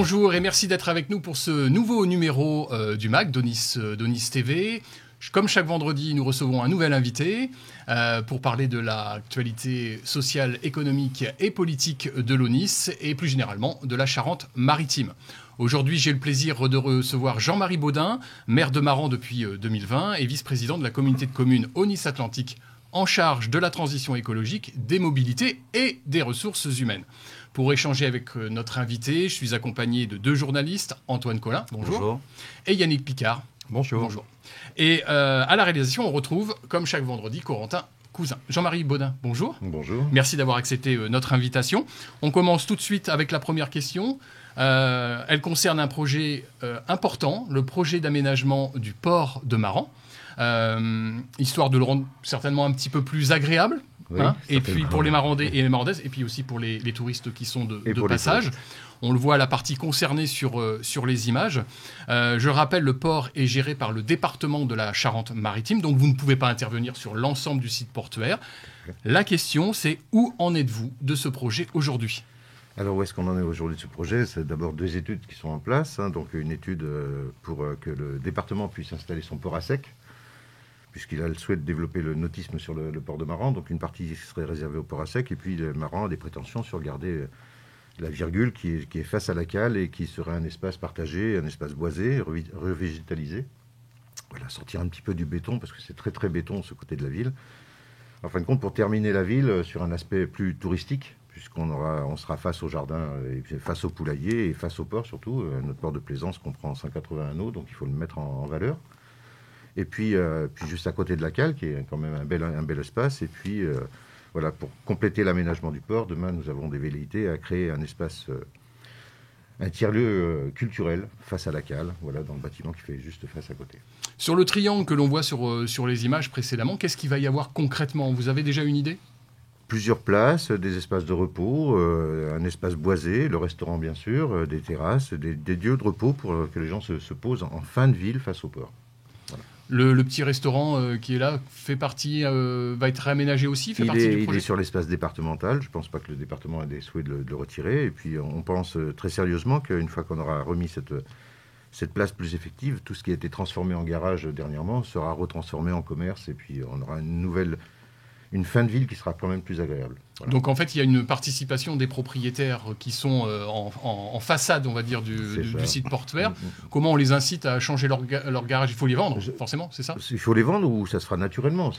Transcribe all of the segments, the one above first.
Bonjour et merci d'être avec nous pour ce nouveau numéro du MAC d'Onis TV. Comme chaque vendredi, nous recevons un nouvel invité pour parler de l'actualité sociale, économique et politique de l'Onis et plus généralement de la Charente-Maritime. Aujourd'hui, j'ai le plaisir de recevoir Jean-Marie Baudin, maire de Maran depuis 2020 et vice-président de la communauté de communes Onis Atlantique en charge de la transition écologique, des mobilités et des ressources humaines. Pour échanger avec notre invité, je suis accompagné de deux journalistes, Antoine Collin, bonjour, et Yannick Picard. Bonjour. Et à la réalisation, on retrouve, comme chaque vendredi, Corentin Cousin. Jean-Marie Baudin, bonjour. Bonjour. Merci d'avoir accepté notre invitation. On commence tout de suite avec la première question. Elle concerne un projet important, le projet d'aménagement du port de Maran. Histoire de le rendre certainement un petit peu plus agréable, oui, et puis pour les Marandais et les Marandaises, et puis aussi pour les touristes qui sont de passage. On le voit à la partie concernée sur les images. Je rappelle, le port est géré par le département de la Charente-Maritime, donc vous ne pouvez pas intervenir sur l'ensemble du site portuaire. La question, c'est où en êtes-vous de ce projet aujourd'hui ? Alors, où est-ce qu'on en est aujourd'hui de ce projet ? C'est d'abord deux études qui sont en place. Donc, une étude pour que le département puisse installer son port à sec, puisqu'il a le souhait de développer le nautisme sur le port de Maran. Donc, une partie serait réservée au port à sec. Et puis, Maran a des prétentions sur garder la virgule qui est face à la cale et qui serait un espace partagé, un espace boisé, revégétalisé. Voilà, sortir un petit peu du béton, parce que c'est très, très béton ce côté de la ville. En fin de compte, pour terminer la ville sur un aspect plus touristique, puisqu'on sera face au jardin, face au poulailler et face au port surtout. Notre port de plaisance comprend 180 anneaux, donc il faut le mettre en valeur. Et puis juste à côté de la cale, qui est quand même un bel espace. Et puis voilà, pour compléter l'aménagement du port, demain nous avons des velléités à créer un espace, un tiers-lieu culturel face à la cale, voilà, dans le bâtiment qui fait juste face à côté. Sur le triangle que l'on voit sur les images précédemment, qu'est-ce qu'il va y avoir concrètement ? Vous avez déjà une idée ? Plusieurs places, des espaces de repos, un espace boisé, le restaurant bien sûr, des terrasses, des lieux de repos pour que les gens se posent en fin de ville face au port. Voilà. Le petit restaurant qui est là fait partie, va être réaménagé aussi, du projet ? Il est sur l'espace départemental. Je ne pense pas que le département ait des souhaits de le retirer. Et puis on pense très sérieusement qu'une fois qu'on aura remis cette place plus effective, tout ce qui a été transformé en garage dernièrement sera retransformé en commerce. Et puis on aura une fin de ville qui sera quand même plus agréable. Voilà. Donc en fait, il y a une participation des propriétaires qui sont en façade, on va dire, du site portuaire. Comment on les incite à changer leur garage ? Il faut les vendre, forcément, c'est ça ? Il faut les vendre ou ça se fera naturellement.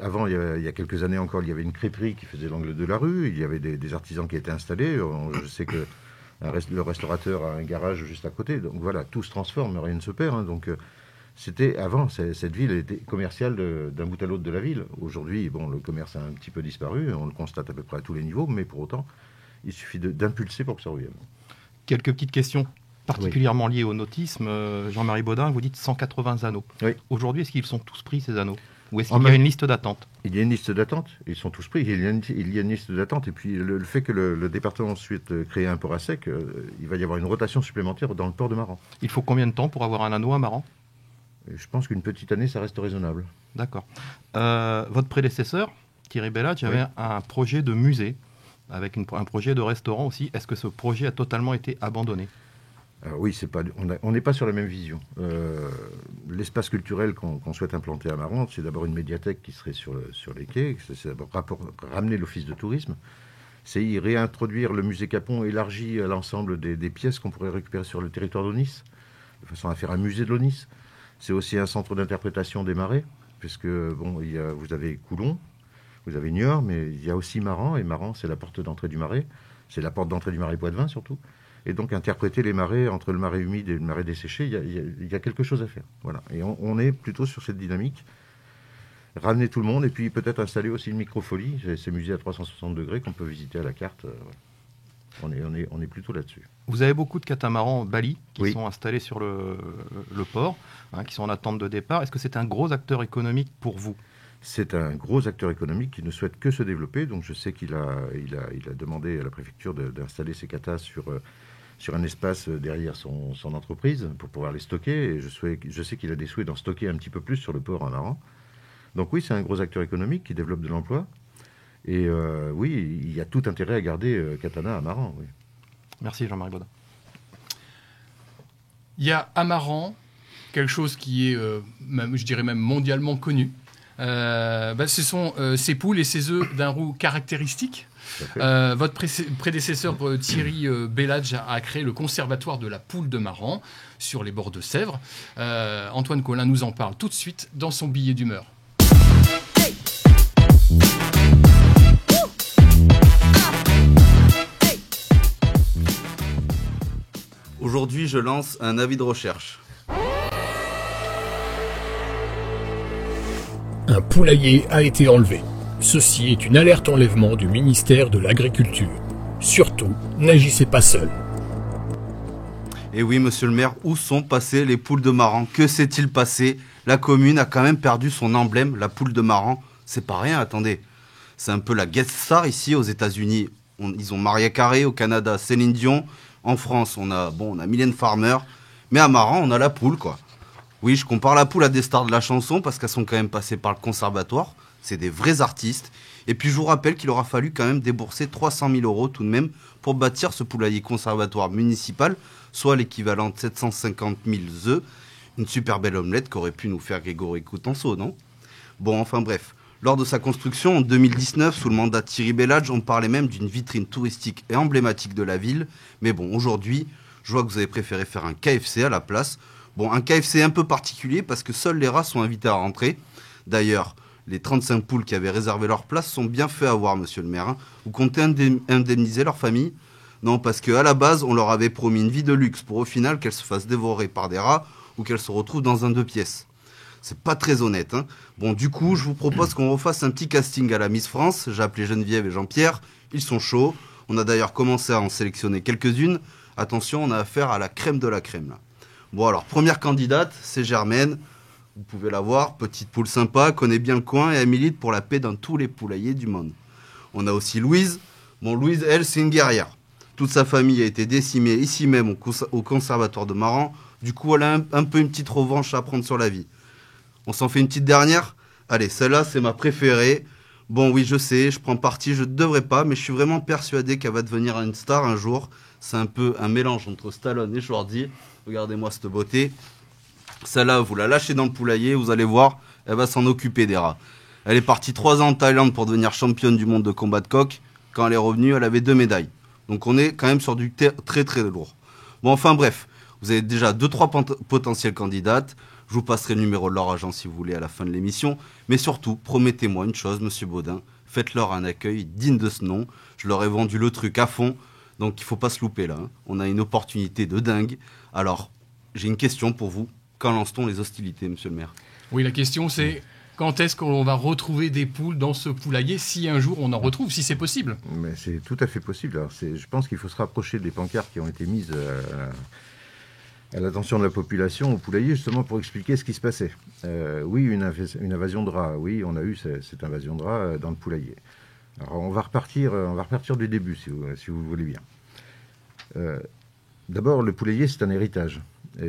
Avant, il y a quelques années encore, il y avait une crêperie qui faisait l'angle de la rue. Il y avait des artisans qui étaient installés. Je sais que le restaurateur a un garage juste à côté. Donc voilà, tout se transforme, rien ne se perd. Donc c'était avant, cette ville était commerciale d'un bout à l'autre de la ville. Aujourd'hui, le commerce a un petit peu disparu, on le constate à peu près à tous les niveaux, mais pour autant, il suffit d'impulser pour que ça revienne. Quelques petites questions particulièrement liées au nautisme. Jean-Marie Baudin, vous dites 180 anneaux. Oui. Aujourd'hui, est-ce qu'ils sont tous pris, ces anneaux ? Ou est-ce qu'il y a une liste d'attente ? Il y a une liste d'attente, ils sont tous pris, il y a une liste d'attente. Et puis le fait que le département ensuite crée un port à sec, il va y avoir une rotation supplémentaire dans le port de Maran. Il faut combien de temps pour avoir un anneau à Maran ? Je pense qu'une petite année, ça reste raisonnable. D'accord. Votre prédécesseur, Thierry Bellage, avait un projet de musée, avec un projet de restaurant aussi. Est-ce que ce projet a totalement été abandonné ? Alors oui, on n'est pas sur la même vision. L'espace culturel qu'on souhaite implanter à Maran, c'est d'abord une médiathèque qui serait sur les quais. C'est d'abord ramener l'office de tourisme. C'est y réintroduire le musée Capon élargi à l'ensemble des pièces qu'on pourrait récupérer sur le territoire d'Onis, de façon à faire un musée de l'Onis. C'est aussi un centre d'interprétation des marais, puisque vous avez Coulon, vous avez Niort, mais il y a aussi Maran, et Maran, c'est la porte d'entrée du marais, c'est la porte d'entrée du marais Poitevin surtout, et donc interpréter les marais entre le marais humide et le marais desséché, il y a quelque chose à faire. Voilà. Et on est plutôt sur cette dynamique, ramener tout le monde, et puis peut-être installer aussi une microfolie, ces musées à 360 degrés qu'on peut visiter à la carte. On est plutôt là-dessus. Vous avez beaucoup de catamarans Bali qui sont installés sur le port, qui sont en attente de départ. Est-ce que c'est un gros acteur économique pour vous ? C'est un gros acteur économique qui ne souhaite que se développer. Donc je sais qu'il a demandé à la préfecture d'installer ses catas sur un espace derrière son entreprise pour pouvoir les stocker. Et je sais qu'il a des souhaits d'en stocker un petit peu plus sur le port à Maran. Donc oui, c'est un gros acteur économique qui développe de l'emploi. Et oui, il y a tout intérêt à garder Catana à Maran. Oui. Merci Jean-Marie Baudin. Il y a Amaran, quelque chose qui est, je dirais même mondialement connu. Ce sont ces poules et ces œufs d'un roux caractéristique. Votre prédécesseur Thierry Belladge a créé le conservatoire de la poule de Maran sur les bords de Sèvres. Antoine Collin nous en parle tout de suite dans son billet d'humeur. Aujourd'hui, je lance un avis de recherche. Un poulailler a été enlevé. Ceci est une alerte enlèvement du ministère de l'Agriculture. Surtout, n'agissez pas seul. Et oui, monsieur le maire, où sont passées les poules de Maran? Que s'est-il passé? La commune a quand même perdu son emblème, la poule de Maran. C'est pas rien, attendez. C'est un peu la guest star ici aux États-Unis. Ils ont Mariah Carey, au Canada, Céline Dion. En France, on a Mylène Farmer. Mais à Maran, on a la poule, quoi. Oui, je compare la poule à des stars de la chanson parce qu'elles sont quand même passées par le conservatoire. C'est des vrais artistes. Et puis, je vous rappelle qu'il aura fallu quand même débourser 300 000 € tout de même pour bâtir ce poulailler conservatoire municipal, soit l'équivalent de 750 000 œufs. Une super belle omelette qu'aurait pu nous faire Grégory Coutenceau, non? Bon, enfin bref. Lors de sa construction en 2019, sous le mandat de Thierry Belladge, on parlait même d'une vitrine touristique et emblématique de la ville. Mais bon, aujourd'hui, je vois que vous avez préféré faire un KFC à la place. Bon, un KFC un peu particulier parce que seuls les rats sont invités à rentrer. D'ailleurs, les 35 poules qui avaient réservé leur place sont bien fait avoir, monsieur le maire. Vous comptez indemniser leur famille? Non, parce qu'à la base, on leur avait promis une vie de luxe pour au final qu'elles se fassent dévorer par des rats ou qu'elles se retrouvent dans un 2 pièces. C'est pas très honnête, hein. Bon, du coup, je vous propose qu'on refasse un petit casting à la Miss France. J'ai appelé Geneviève et Jean-Pierre. Ils sont chauds. On a d'ailleurs commencé à en sélectionner quelques-unes. Attention, on a affaire à la crème de la crème, là. Bon, alors, première candidate, c'est Germaine. Vous pouvez la voir, petite poule sympa, connaît bien le coin et elle milite pour la paix dans tous les poulaillers du monde. On a aussi Louise. Bon, Louise, elle, c'est une guerrière. Toute sa famille a été décimée ici même au conservatoire de Maran. Du coup, elle a un peu une petite revanche à prendre sur la vie. On s'en fait une petite dernière? Allez, celle-là, c'est ma préférée. Bon, oui, je sais, je prends parti, je ne devrais pas, mais je suis vraiment persuadé qu'elle va devenir une star un jour. C'est un peu un mélange entre Stallone et Jordi. Regardez-moi cette beauté. Celle-là, vous la lâchez dans le poulailler, vous allez voir, elle va s'en occuper des rats. Elle est partie 3 ans en Thaïlande pour devenir championne du monde de combat de coq. Quand elle est revenue, elle avait 2 médailles. Donc on est quand même sur du très très lourd. Bon, enfin bref, vous avez déjà 2-3 potentielles candidates. Je vous passerai le numéro de leur agent si vous voulez à la fin de l'émission. Mais surtout, promettez-moi une chose, monsieur Baudin. Faites-leur un accueil digne de ce nom. Je leur ai vendu le truc à fond. Donc il ne faut pas se louper là, hein. On a une opportunité de dingue. Alors, j'ai une question pour vous. Quand lance-t-on les hostilités, monsieur le maire? Oui, la question c'est quand est-ce qu'on va retrouver des poules dans ce poulailler, si un jour on en retrouve, si c'est possible? Mais c'est tout à fait possible. Alors, je pense qu'il faut se rapprocher des pancartes qui ont été mises à l'attention de la population au poulailler, justement pour expliquer ce qui se passait. Oui, une invasion de rats. Oui, on a eu cette invasion de rats dans le poulailler. Alors, on va repartir du début, si vous voulez bien. D'abord, le poulailler, c'est un héritage.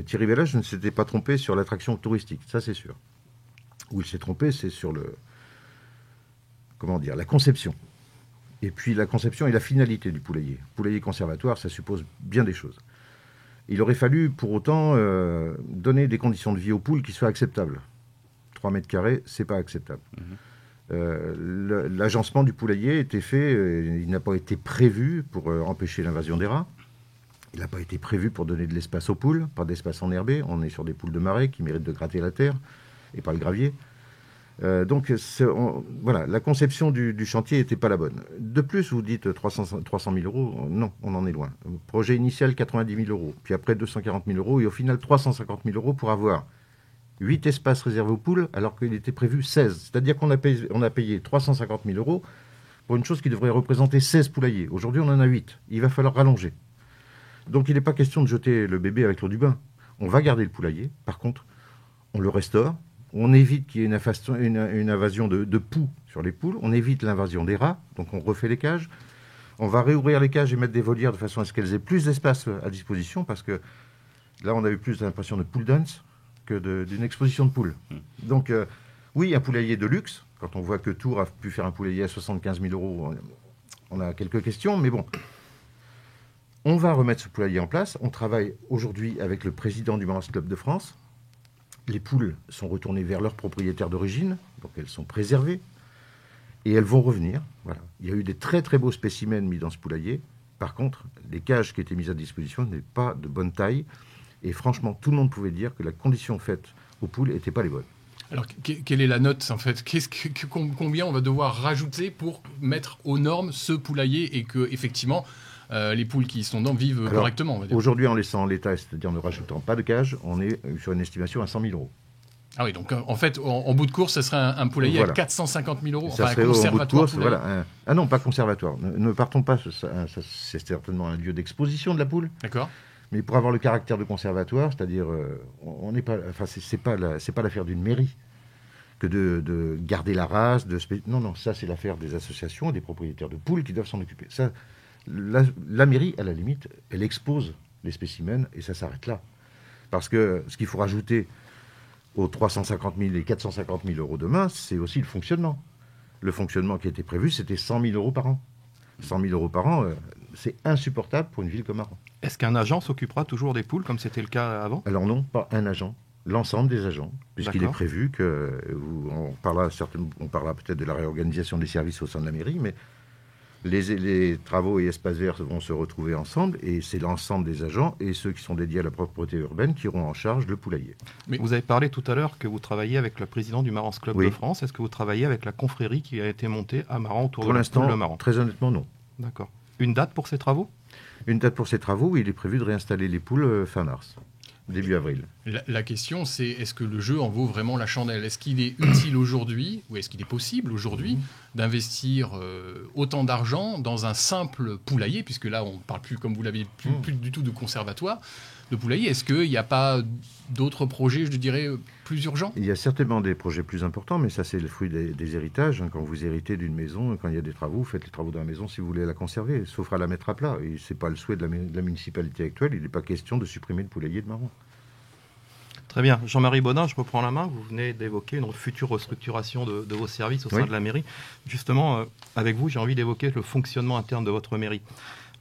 Thierry Belladge ne s'était pas trompé sur l'attraction touristique, ça c'est sûr. Où il s'est trompé, c'est sur la conception. Et puis la conception et la finalité du poulailler. Poulailler conservatoire, ça suppose bien des choses. Il aurait fallu, pour autant, donner des conditions de vie aux poules qui soient acceptables. 3 mètres carrés, c'est pas acceptable. L'agencement du poulailler était fait, il n'a pas été prévu pour empêcher l'invasion des rats. Il n'a pas été prévu pour donner de l'espace aux poules, pas d'espace enherbé. On est sur des poules de marais qui méritent de gratter la terre et pas le gravier. Donc, voilà, la conception du chantier n'était pas la bonne. De plus, vous dites 300 000 €. Non, on en est loin. Projet initial, 90 000 €. Puis après, 240 000 € et au final, 350 000 € pour avoir 8 espaces réservés aux poules alors qu'il était prévu 16. C'est-à-dire qu'on a payé 350 000 € pour une chose qui devrait représenter 16 poulaillers. Aujourd'hui, on en a 8. Il va falloir rallonger. Donc, il n'est pas question de jeter le bébé avec l'eau du bain. On va garder le poulailler. Par contre, on le restaure. On évite qu'il y ait une invasion de poux sur les poules. On évite l'invasion des rats. Donc, on refait les cages. On va réouvrir les cages et mettre des volières de façon à ce qu'elles aient plus d'espace à disposition. Parce que là, on avait plus l'impression de pool dance que d'une exposition de poules. Donc, oui, un poulailler de luxe. Quand on voit que Tours a pu faire un poulailler à 75 000 €, on a quelques questions. Mais bon, On va remettre ce poulailler en place. On travaille aujourd'hui avec le président du Marans Club de France. Les poules sont retournées vers leur propriétaire d'origine, donc elles sont préservées. Et elles vont revenir. Voilà. Il y a eu des très très beaux spécimens mis dans ce poulailler. Par contre, les cages qui étaient mises à disposition n'étaient pas de bonne taille. Et franchement, tout le monde pouvait dire que la condition faite aux poules n'était pas les bonnes. Alors, quelle est la note, en fait? Combien on va devoir rajouter pour mettre aux normes ce poulailler et que, effectivement, les poules qui sont dedans vivent correctement, on va dire? Aujourd'hui, en laissant en l'état, c'est-à-dire en ne rajoutant pas de cage, on est sur une estimation à 100 000 €. Ah oui, donc en fait, en bout de course, ça serait un poulailler à 450 000 €, Ça enfin serait un conservatoire. en bout de course, poulailler. voilà. Ah non, pas conservatoire. Ne partons pas, c'est certainement un lieu d'exposition de la poule. D'accord. Mais pour avoir le caractère de conservatoire, c'est-à-dire, on n'est pas, enfin, c'est pas l'affaire d'une mairie que de garder la race. Non, ça c'est l'affaire des associations, des propriétaires de poules qui doivent s'en occuper. Ça, la mairie, à la limite, elle expose les spécimens et ça s'arrête là. Parce que ce qu'il faut rajouter aux 350 000 et 450 000 € demain, c'est aussi le fonctionnement. Le fonctionnement qui était prévu, c'était 100 000 € par an. 100 000 € par an, c'est insupportable pour une ville comme Maran. Est-ce qu'un agent s'occupera toujours des poules comme c'était le cas avant? Alors non, pas un agent, l'ensemble des agents, puisqu'il est prévu que, on parlera peut-être de la réorganisation des services au sein de la mairie, mais les travaux et espaces verts vont se retrouver ensemble, et c'est l'ensemble des agents et ceux qui sont dédiés à la propreté urbaine qui auront en charge le poulailler. Mais vous avez parlé tout à l'heure que vous travaillez avec le président du Marans Club de France. Est-ce que vous travaillez avec la confrérie qui a été montée à Maran autour de la poule de Maran? Très honnêtement, non. D'accord. Une date pour ces travaux? Une date pour ces travaux, il est prévu de réinstaller les poules fin mars, début avril. La question, c'est est-ce que le jeu en vaut vraiment la chandelle? Est-ce qu'il est utile aujourd'hui, ou est-ce qu'il est possible aujourd'hui d'investir autant d'argent dans un simple poulailler, puisque là, on ne parle plus, comme vous l'avez dit, plus du tout de conservatoire, de poulailler. Est-ce qu'il n'y a pas d'autres projets, je dirais, plus urgents? Il y a certainement des projets plus importants, mais ça, c'est le fruit des héritages. Quand vous héritez d'une maison, quand il y a des travaux, vous faites les travaux dans la maison si vous voulez la conserver, sauf à la mettre à plat. Et ce n'est pas le souhait de la municipalité actuelle. Il n'est pas question de supprimer le poulailler de Maran. Très bien. Jean-Marie Baudin, je reprends la main. Vous venez d'évoquer une future restructuration de vos services au sein de la mairie. Justement, avec vous, j'ai envie d'évoquer le fonctionnement interne de votre mairie.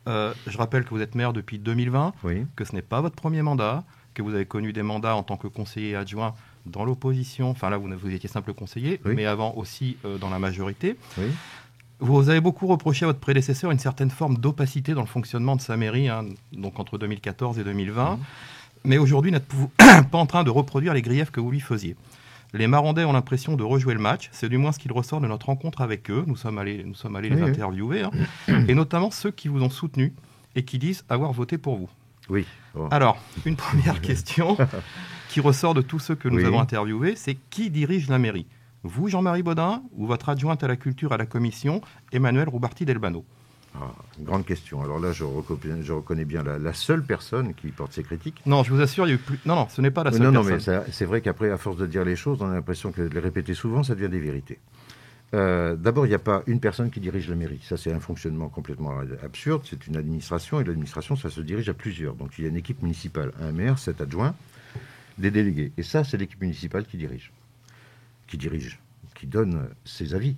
Je rappelle que vous êtes maire depuis 2020, que ce n'est pas votre premier mandat, que vous avez connu des mandats en tant que conseiller adjoint dans l'opposition. Enfin là, vous étiez simple conseiller, mais avant aussi dans la majorité. Vous avez beaucoup reproché à votre prédécesseur une certaine forme d'opacité dans le fonctionnement de sa mairie, donc entre 2014 et 2020. Mais aujourd'hui, n'êtes-vous pas en train de reproduire les griefs que vous lui faisiez? Les Marandais ont l'impression de rejouer le match. C'est du moins ce qu'il ressort de notre rencontre avec eux. Nous sommes allés les interviewer. Et notamment ceux qui vous ont soutenu et qui disent avoir voté pour vous. Oui. Oh. Alors, une première question qui ressort de tous ceux que nous avons interviewés, c'est qui dirige la mairie? Vous, Jean-Marie Baudin, ou votre adjointe à la culture à la commission, Emmanuel Roubarti-Delbano? Grande question. Alors là, je reconnais bien la seule personne qui porte ces critiques. Non, je vous assure, il y a eu plus... Non, ce n'est pas la seule personne. Non, mais c'est vrai qu'après, à force de dire les choses, on a l'impression que de les répéter souvent, ça devient des vérités. D'abord, il n'y a pas une personne qui dirige la mairie. Ça, c'est un fonctionnement complètement absurde. C'est une administration, et l'administration, ça se dirige à plusieurs. Donc, il y a une équipe municipale, un maire, 7 adjoints, des délégués. Et ça, c'est l'équipe municipale qui dirige, qui donne ses avis.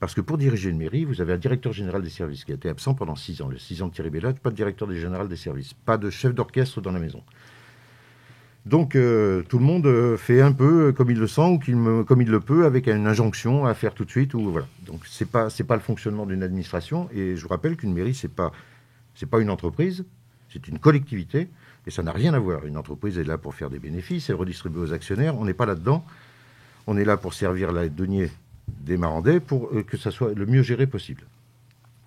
Parce que pour diriger une mairie, vous avez un directeur général des services qui a été absent pendant 6 ans. Les 6 ans de Thierry Bellade, pas de directeur général des services, pas de chef d'orchestre dans la maison. Donc tout le monde fait un peu comme il le sent ou comme il le peut, avec une injonction à faire tout de suite. Voilà. Donc c'est pas le fonctionnement d'une administration. Et je vous rappelle qu'une mairie, c'est pas une entreprise, c'est une collectivité. Et ça n'a rien à voir. Une entreprise est là pour faire des bénéfices et redistribuer aux actionnaires. On n'est pas là-dedans. On est là pour servir la denier des Marandais pour que ça soit le mieux géré possible.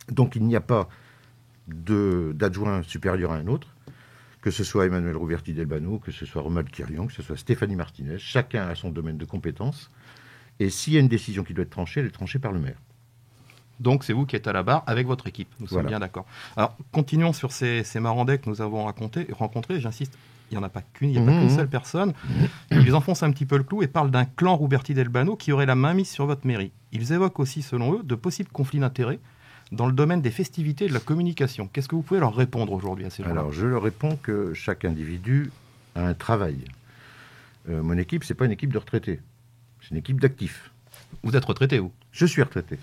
Donc il n'y a pas d'adjoint supérieur à un autre, que ce soit Emmanuel Roubarti-Delbano, que ce soit Romuald Quirion, que ce soit Stéphanie Martinez, chacun a son domaine de compétence, et s'il y a une décision qui doit être tranchée, elle est tranchée par le maire. Donc c'est vous qui êtes à la barre avec votre équipe, nous sommes bien d'accord. Alors continuons sur ces Marandais que nous avons rencontrés, j'insiste, il n'y en a pas qu'une, il n'y a pas qu'une seule personne. Ils enfoncent un petit peu le clou et parlent d'un clan Roubarti-Delbano qui aurait la main mise sur votre mairie. Ils évoquent aussi, selon eux, de possibles conflits d'intérêts dans le domaine des festivités et de la communication. Qu'est-ce que vous pouvez leur répondre aujourd'hui à ces gens-là? Alors, je leur réponds que chaque individu a un travail. Mon équipe, ce n'est pas une équipe de retraités, c'est une équipe d'actifs. Vous êtes retraité, vous? Je suis retraité,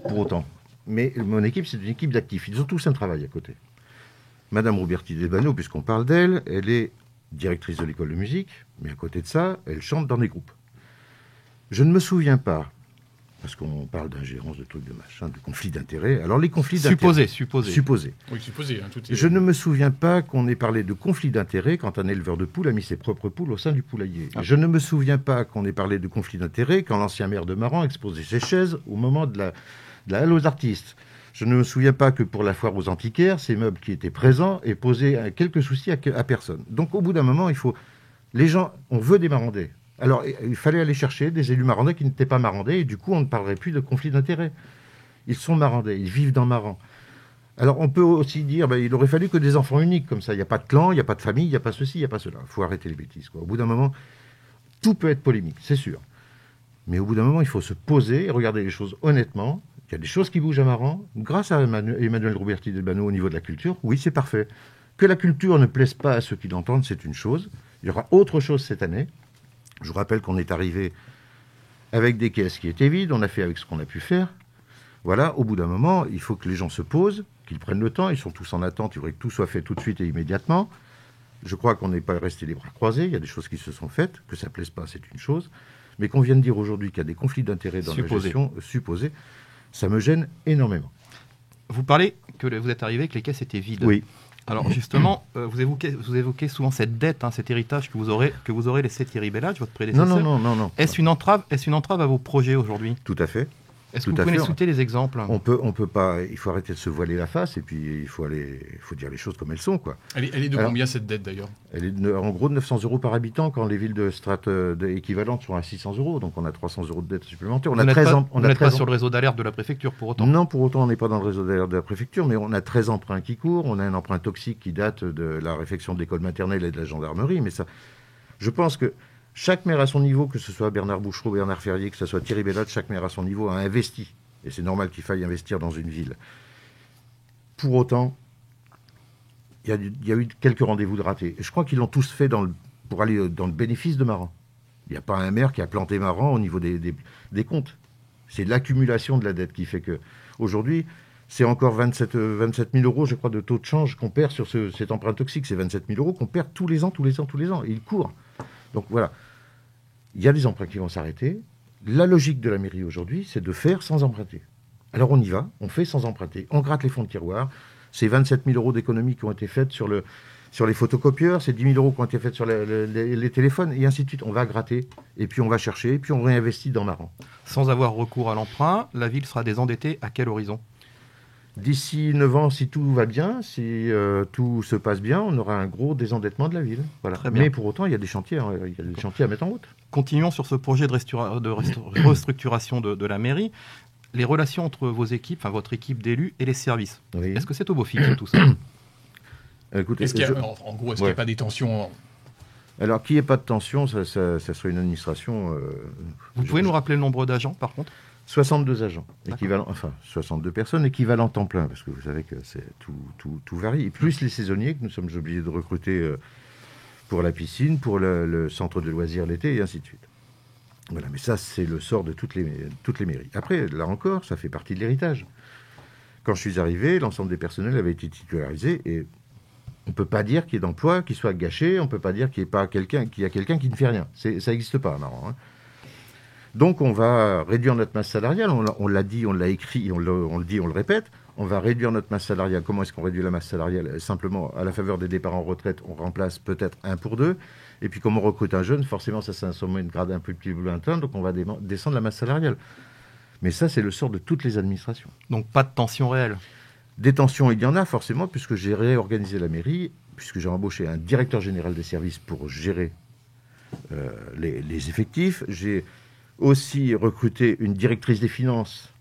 pour autant. Mais mon équipe, c'est une équipe d'actifs. Ils ont tous un travail à côté. Madame Rouberti Delbano, puisqu'on parle d'elle, elle est directrice de l'école de musique, mais à côté de ça, elle chante dans des groupes. Je ne me souviens pas, parce qu'on parle d'ingérence, de trucs de machin, de conflits d'intérêts. Alors les conflits d'intérêts... Supposés. Oui, supposé. Tout est... Je ne me souviens pas qu'on ait parlé de conflits d'intérêts quand un éleveur de poules a mis ses propres poules au sein du poulailler. Je ne me souviens pas qu'on ait parlé de conflits d'intérêts quand l'ancien maire de Maran exposait ses chaises au moment de la halle aux artistes. Je ne me souviens pas que pour la foire aux antiquaires, ces meubles qui étaient présents aient posé quelques soucis à personne. Donc au bout d'un moment, les gens, on veut des Marandais. Alors il fallait aller chercher des élus marandais qui n'étaient pas marandais, et du coup on ne parlerait plus de conflit d'intérêts. Ils sont marandais, ils vivent dans Maran. Alors on peut aussi dire, il aurait fallu que des enfants uniques, comme ça, il n'y a pas de clan, il n'y a pas de famille, il n'y a pas ceci, il n'y a pas cela. Il faut arrêter les bêtises, quoi. Au bout d'un moment, tout peut être polémique, c'est sûr. Mais au bout d'un moment, il faut se poser et regarder les choses honnêtement. Il y a des choses qui bougent à Maran, grâce à Emmanuel Rouberti Delbano au niveau de la culture. Oui, c'est parfait. Que la culture ne plaise pas à ceux qui l'entendent, c'est une chose. Il y aura autre chose cette année. Je vous rappelle qu'on est arrivé avec des caisses qui étaient vides, on a fait avec ce qu'on a pu faire. Voilà, au bout d'un moment, il faut que les gens se posent, qu'ils prennent le temps, ils sont tous en attente, il faudrait que tout soit fait tout de suite et immédiatement. Je crois qu'on n'est pas resté les bras croisés, il y a des choses qui se sont faites, que ça ne plaise pas, c'est une chose, mais qu'on vienne dire aujourd'hui qu'il y a des conflits d'intérêts dans la gestion supposée, ça me gêne énormément. Vous parlez que vous êtes arrivé que les caisses étaient vides. Oui. Alors justement, vous évoquez souvent cette dette, cet héritage que vous aurez laissé Thierry Bellage, votre prédécesseur. Non. Est-ce une entrave à vos projets aujourd'hui ? Tout à fait. Est-ce que vous pouvez nous citer les exemples ? On peut pas. Il faut arrêter de se voiler la face et puis il faut dire les choses comme elles sont, quoi. Elle est de combien cette dette d'ailleurs ? Elle est en gros de 900 € par habitant quand les villes de strate équivalentes sont à 600 €. Donc on a 300 € de dette supplémentaire. On n'êtes pas sur le réseau d'alerte de la préfecture pour autant ? Non, pour autant on n'est pas dans le réseau d'alerte de la préfecture, mais on a 13 emprunts qui courent. On a un emprunt toxique qui date de la réfection de l'école maternelle et de la gendarmerie. Mais ça, je pense que chaque maire à son niveau, que ce soit Bernard Bouchereau, Bernard Ferrier, que ce soit Thierry Bellage, chaque maire à son niveau a investi. Et c'est normal qu'il faille investir dans une ville. Pour autant, il y a eu quelques rendez-vous de ratés. Et je crois qu'ils l'ont tous fait pour aller dans le bénéfice de Maran. Il n'y a pas un maire qui a planté Maran au niveau des comptes. C'est l'accumulation de la dette qui fait que... Aujourd'hui, c'est encore 27 000 €, je crois, de taux de change qu'on perd sur cet emprunt toxique. C'est 27 000 € qu'on perd tous les ans. Et il court. Donc voilà. Il y a des emprunts qui vont s'arrêter. La logique de la mairie aujourd'hui, c'est de faire sans emprunter. Alors on y va, on fait sans emprunter, on gratte les fonds de tiroir. C'est 27 000 € d'économies qui ont été faites sur les photocopieurs, c'est 10 000 € qui ont été faites sur les téléphones, et ainsi de suite. On va gratter, et puis on va chercher, et puis on réinvestit dans Maran. Sans avoir recours à l'emprunt, la ville sera désendettée à quel horizon ? D'ici 9 ans, si tout va bien, si tout se passe bien, on aura un gros désendettement de la ville. Voilà. Mais pour autant, il y a des chantiers à mettre en route. Continuons sur ce projet de restructuration de la mairie. Les relations entre vos équipes, votre équipe d'élus et les services. Oui. Est-ce que c'est au beau fixe tout ça ? Écoutez, en gros, est-ce qu'il n'y a pas des tensions ? Alors, qu'il n'y ait pas de tension, ça serait une administration... Vous pouvez nous rappeler le nombre d'agents, par contre ? 62 agents, 62 personnes équivalent temps plein, parce que vous savez que tout varie. Et plus les saisonniers que nous sommes obligés de recruter pour la piscine, pour le centre de loisirs l'été, et ainsi de suite. Voilà, mais ça, c'est le sort de toutes les mairies. Après, là encore, ça fait partie de l'héritage. Quand je suis arrivé, l'ensemble des personnels avait été titularisé, et on ne peut pas dire qu'il y ait d'emploi qui soit gâché, on ne peut pas dire qu'il y a quelqu'un qui ne fait rien. Ça n'existe pas, Maran, hein. Donc on va réduire notre masse salariale, on l'a dit, on l'a écrit, on le dit, on le répète, on va réduire notre masse salariale. Comment est-ce qu'on réduit la masse salariale ? Simplement, à la faveur des départs en retraite, on remplace peut-être 1 pour 2, et puis comme on recrute un jeune, forcément ça c'est un sommet de grade un peu plus lointain, donc on va descendre la masse salariale. Mais ça c'est le sort de toutes les administrations. Donc pas de tension réelle ? Des tensions, il y en a forcément, puisque j'ai réorganisé la mairie, puisque j'ai embauché un directeur général des services pour gérer les effectifs. J'ai aussi recruter une directrice des finances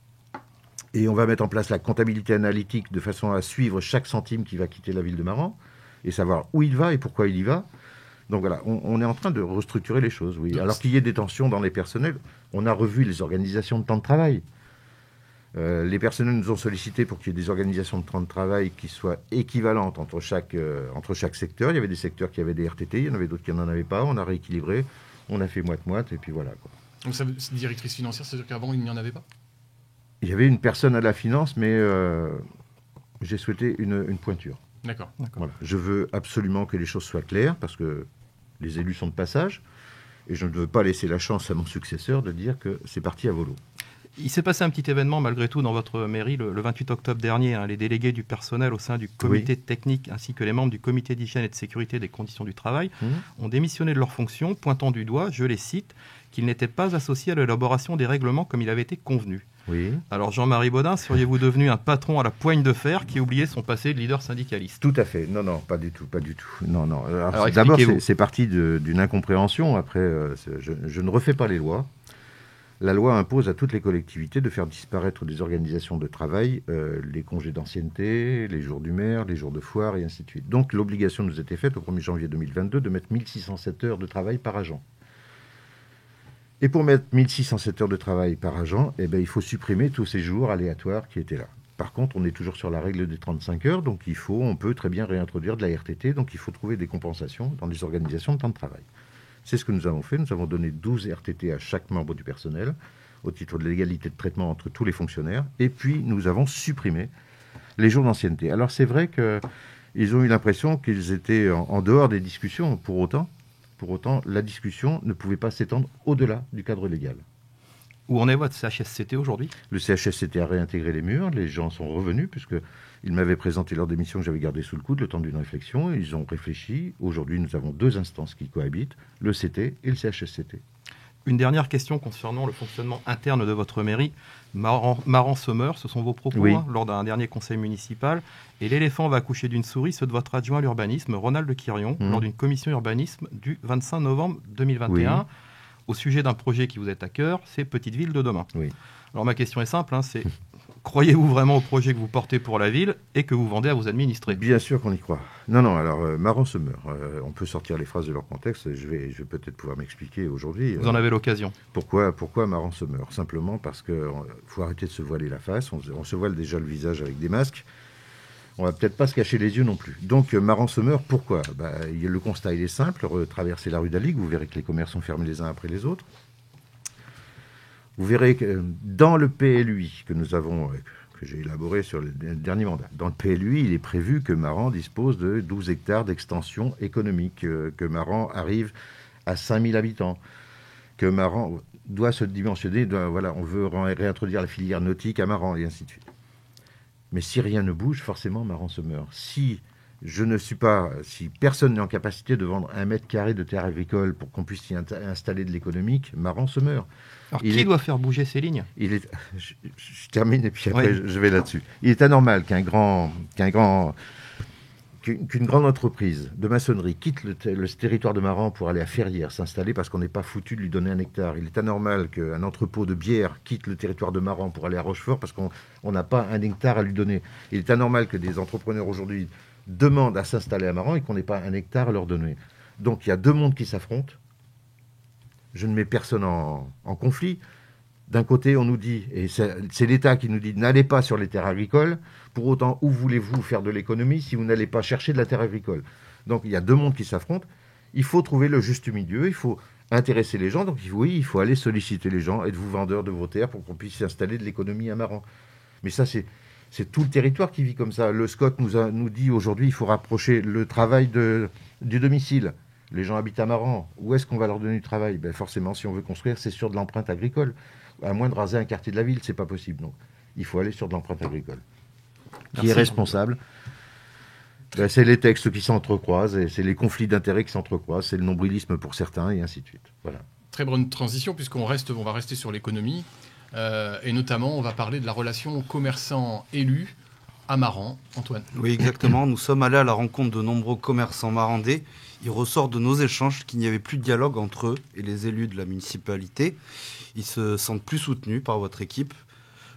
et on va mettre en place la comptabilité analytique de façon à suivre chaque centime qui va quitter la ville de Maran et savoir où il va et pourquoi il y va. Donc voilà, on est en train de restructurer les choses, oui. Alors qu'il y ait des tensions dans les personnels, on a revu les organisations de temps de travail. Les personnels nous ont sollicité pour qu'il y ait des organisations de temps de travail qui soient équivalentes entre chaque secteur. Il y avait des secteurs qui avaient des RTT, il y en avait d'autres qui n'en avaient pas. On a rééquilibré, on a fait moite-moite et puis voilà, quoi. Donc, cette directrice financière, c'est-à-dire qu'avant, il n'y en avait pas ? Il y avait une personne à la finance, mais j'ai souhaité une pointure. D'accord. Voilà. Je veux absolument que les choses soient claires, parce que les élus sont de passage, et je ne veux pas laisser la chance à mon successeur de dire que c'est parti à volo. Il s'est passé un petit événement malgré tout dans votre mairie le 28 octobre dernier. Les délégués du personnel au sein du comité technique ainsi que les membres du comité d'hygiène et de sécurité des conditions du travail ont démissionné de leurs fonctions, pointant du doigt, je les cite, qu'ils n'étaient pas associés à l'élaboration des règlements comme il avait été convenu. Oui. Alors Jean-Marie Baudin, seriez-vous devenu un patron à la poigne de fer qui oubliait son passé de leader syndicaliste? Tout à fait. Non, pas du tout. Non. Alors, d'abord, c'est parti d'une incompréhension. Après, je ne refais pas les lois. La loi impose à toutes les collectivités de faire disparaître des organisations de travail les congés d'ancienneté, les jours du maire, les jours de foire et ainsi de suite. Donc l'obligation nous était faite au 1er janvier 2022 de mettre 1607 heures de travail par agent. Et pour mettre 1607 heures de travail par agent, il faut supprimer tous ces jours aléatoires qui étaient là. Par contre, on est toujours sur la règle des 35 heures, donc on peut très bien réintroduire de la RTT, donc il faut trouver des compensations dans les organisations de temps de travail. C'est ce que nous avons fait. Nous avons donné 12 RTT à chaque membre du personnel au titre de l'égalité de traitement entre tous les fonctionnaires. Et puis, nous avons supprimé les jours d'ancienneté. Alors, c'est vrai qu'ils ont eu l'impression qu'ils étaient en dehors des discussions. Pour autant, la discussion ne pouvait pas s'étendre au-delà du cadre légal. Où en est votre CHSCT aujourd'hui? Le CHSCT a réintégré les murs. Les gens sont revenus puisqu'ils m'avaient présenté leur démission que j'avais gardée sous le coude le temps d'une réflexion. Ils ont réfléchi. Aujourd'hui, nous avons 2 instances qui cohabitent, le CT et le CHSCT. Une dernière question concernant le fonctionnement interne de votre mairie. Maran-Sommer, ce sont vos propos lors d'un dernier conseil municipal. Et l'éléphant va accoucher d'une souris, ceux de votre adjoint à l'urbanisme, Ronald Quirion, lors d'une commission urbanisme du 25 novembre 2021. Au sujet d'un projet qui vous est à cœur, c'est Petite Ville de demain. Oui. Alors ma question est simple, c'est croyez-vous vraiment au projet que vous portez pour la ville et que vous vendez à vos administrés? Bien sûr qu'on y croit. Non, alors Maran-Sommer, on peut sortir les phrases de leur contexte, je vais peut-être pouvoir m'expliquer aujourd'hui. Vous en avez l'occasion. Pourquoi Maran-Sommer? Simplement parce qu'il faut arrêter de se voiler la face, on se voile déjà le visage avec des masques. On va peut-être pas se cacher les yeux non plus. Donc, Maran-Sommer, pourquoi? Le constat, il est simple. Traversez la rue d'Aligue, vous verrez que les commerces sont fermés les uns après les autres. Vous verrez que dans le PLUI que nous avons, que j'ai élaboré sur le dernier mandat, dans le PLUI, il est prévu que Maran dispose de 12 hectares d'extension économique, que Maran arrive à 5000 habitants, que Maran doit se dimensionner. On veut réintroduire la filière nautique à Maran, et ainsi de suite. Mais si rien ne bouge, forcément, Maran-Sommer. Si personne n'est en capacité de vendre 1 mètre carré de terre agricole pour qu'on puisse y installer de l'économique, Maran-Sommer. Alors, qui doit faire bouger ces lignes? Je termine et puis après, je vais là-dessus. Il est anormal qu'une grande entreprise de maçonnerie quitte le territoire de Maran pour aller à Ferrières s'installer parce qu'on n'est pas foutu de lui donner 1 hectare. Il est anormal qu'un entrepôt de bière quitte le territoire de Maran pour aller à Rochefort parce qu'on n'a pas 1 hectare à lui donner. Il est anormal que des entrepreneurs aujourd'hui demandent à s'installer à Maran et qu'on n'ait pas 1 hectare à leur donner. Donc il y a 2 mondes qui s'affrontent. Je ne mets personne en conflit. D'un côté, on nous dit, et c'est l'État qui nous dit, n'allez pas sur les terres agricoles. Pour autant, où voulez-vous faire de l'économie si vous n'allez pas chercher de la terre agricole? Donc, il y a 2 mondes qui s'affrontent. Il faut trouver le juste milieu. Il faut intéresser les gens. Donc, il faut aller solliciter les gens. Êtes-vous vendeurs de vos terres pour qu'on puisse installer de l'économie à Maran? Mais ça, c'est tout le territoire qui vit comme ça. Le SCOT nous dit aujourd'hui, il faut rapprocher le travail du domicile. Les gens habitent à Maran. Où est-ce qu'on va leur donner du travail? Forcément, si on veut construire, c'est sur de l'empreinte agricole. À moins de raser un quartier de la ville, c'est pas possible. Donc, il faut aller sur de l'empreinte agricole. Qui est responsable? C'est les textes qui s'entrecroisent, et c'est les conflits d'intérêts qui s'entrecroisent, c'est le nombrilisme pour certains, et ainsi de suite. Voilà. Très bonne transition, puisqu'on va rester sur l'économie, et notamment, on va parler de la relation commerçants-élus à Maran. Antoine. Oui, exactement. Nous sommes allés à la rencontre de nombreux commerçants marandais. Il ressort de nos échanges qu'il n'y avait plus de dialogue entre eux et les élus de la municipalité. Ils se sentent plus soutenus par votre équipe,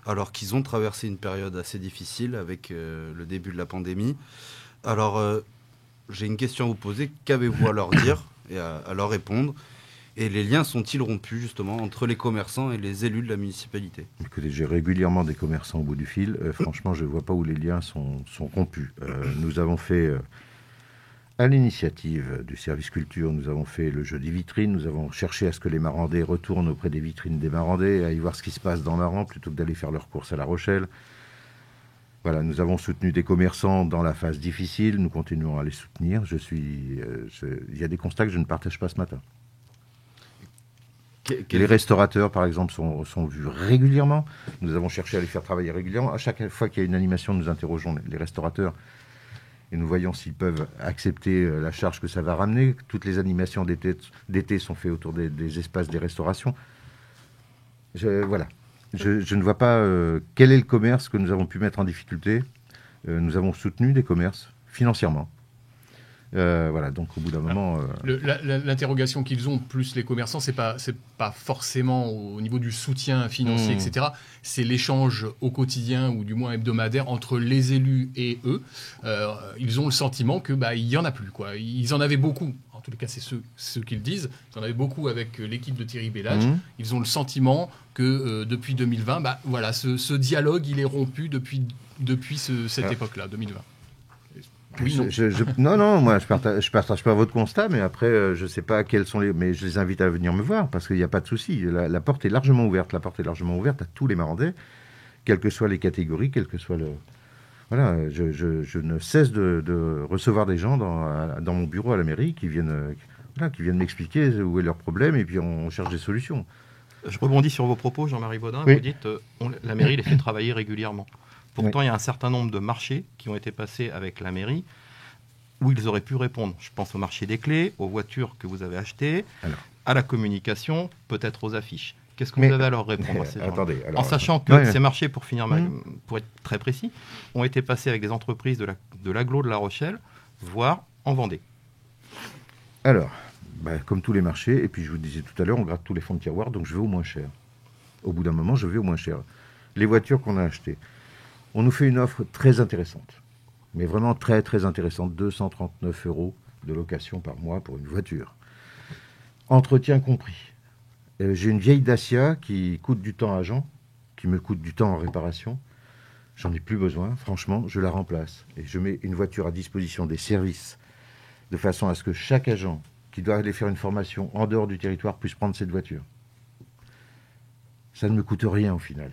alors qu'ils ont traversé une période assez difficile avec le début de la pandémie. Alors, j'ai une question à vous poser. Qu'avez-vous à leur dire et à leur répondre? Et les liens sont-ils rompus, justement, entre les commerçants et les élus de la municipalité? Écoutez, j'ai régulièrement des commerçants au bout du fil. Franchement, je ne vois pas où les liens sont rompus. Nous avons fait... À l'initiative du service culture, nous avons fait le jeu des vitrines. Nous avons cherché à ce que les Marandais retournent auprès des vitrines des Marandais, à y voir ce qui se passe dans Maran, plutôt que d'aller faire leurs courses à La Rochelle. Voilà, nous avons soutenu des commerçants dans la phase difficile, nous continuons à les soutenir. Il y a des constats que je ne partage pas ce matin. Les restaurateurs, par exemple, sont vus régulièrement. Nous avons cherché à les faire travailler régulièrement. À chaque fois qu'il y a une animation, nous interrogeons les restaurateurs et nous voyons s'ils peuvent accepter la charge que ça va ramener. Toutes les animations d'été sont faites autour des espaces des restaurations. Voilà. Je ne vois pas quel est le commerce que nous avons pu mettre en difficulté. Nous avons soutenu des commerces financièrement. Voilà, donc au bout d'un moment... L'interrogation qu'ils ont, plus les commerçants, c'est pas forcément au niveau du soutien financier, etc. C'est l'échange au quotidien, ou du moins hebdomadaire, entre les élus et eux. Ils ont le sentiment que il y en a plus, quoi. Ils en avaient beaucoup. En tous les cas, c'est ceux qu'ils disent. Ils en avaient beaucoup avec l'équipe de Thierry Bellage. Ils ont le sentiment que depuis 2020, voilà, ce dialogue, il est rompu depuis cette époque-là, 2020. Oui, non, moi je partage pas votre constat, mais après je sais pas quels sont mais je les invite à venir me voir parce qu'il n'y a pas de souci. La porte est largement ouverte. La porte est largement ouverte à tous les Marandais, quelles que soient les catégories, quel que soit le. Voilà, je ne cesse de recevoir des gens dans mon bureau à la mairie qui viennent m'expliquer où est leur problème et puis on cherche des solutions. Je rebondis sur vos propos, Jean-Marie Baudin. Oui. Vous dites la mairie les fait travailler régulièrement. Pourtant, il y a un certain nombre de marchés qui ont été passés avec la mairie où ils auraient pu répondre. Je pense au marché des clés, aux voitures que vous avez achetées, à la communication, peut-être aux affiches. Qu'est-ce que vous avez à leur répondre à ces gens-là ? En sachant que ces marchés, pour finir, pour être très précis, ont été passés avec des entreprises de l'agglo de La Rochelle, voire en Vendée. Alors, comme tous les marchés, et puis je vous disais tout à l'heure, on gratte tous les fonds de tiroir, donc je vais au moins cher. Au bout d'un moment, je vais au moins cher. Les voitures qu'on a achetées, on nous fait une offre très intéressante, mais vraiment très très intéressante, 239 € de location par mois pour une voiture. Entretien compris. J'ai une vieille Dacia qui coûte du temps à Jean, qui me coûte du temps en réparation. J'en ai plus besoin, franchement, je la remplace. Et je mets une voiture à disposition des services, de façon à ce que chaque agent qui doit aller faire une formation en dehors du territoire puisse prendre cette voiture. Ça ne me coûte rien au final.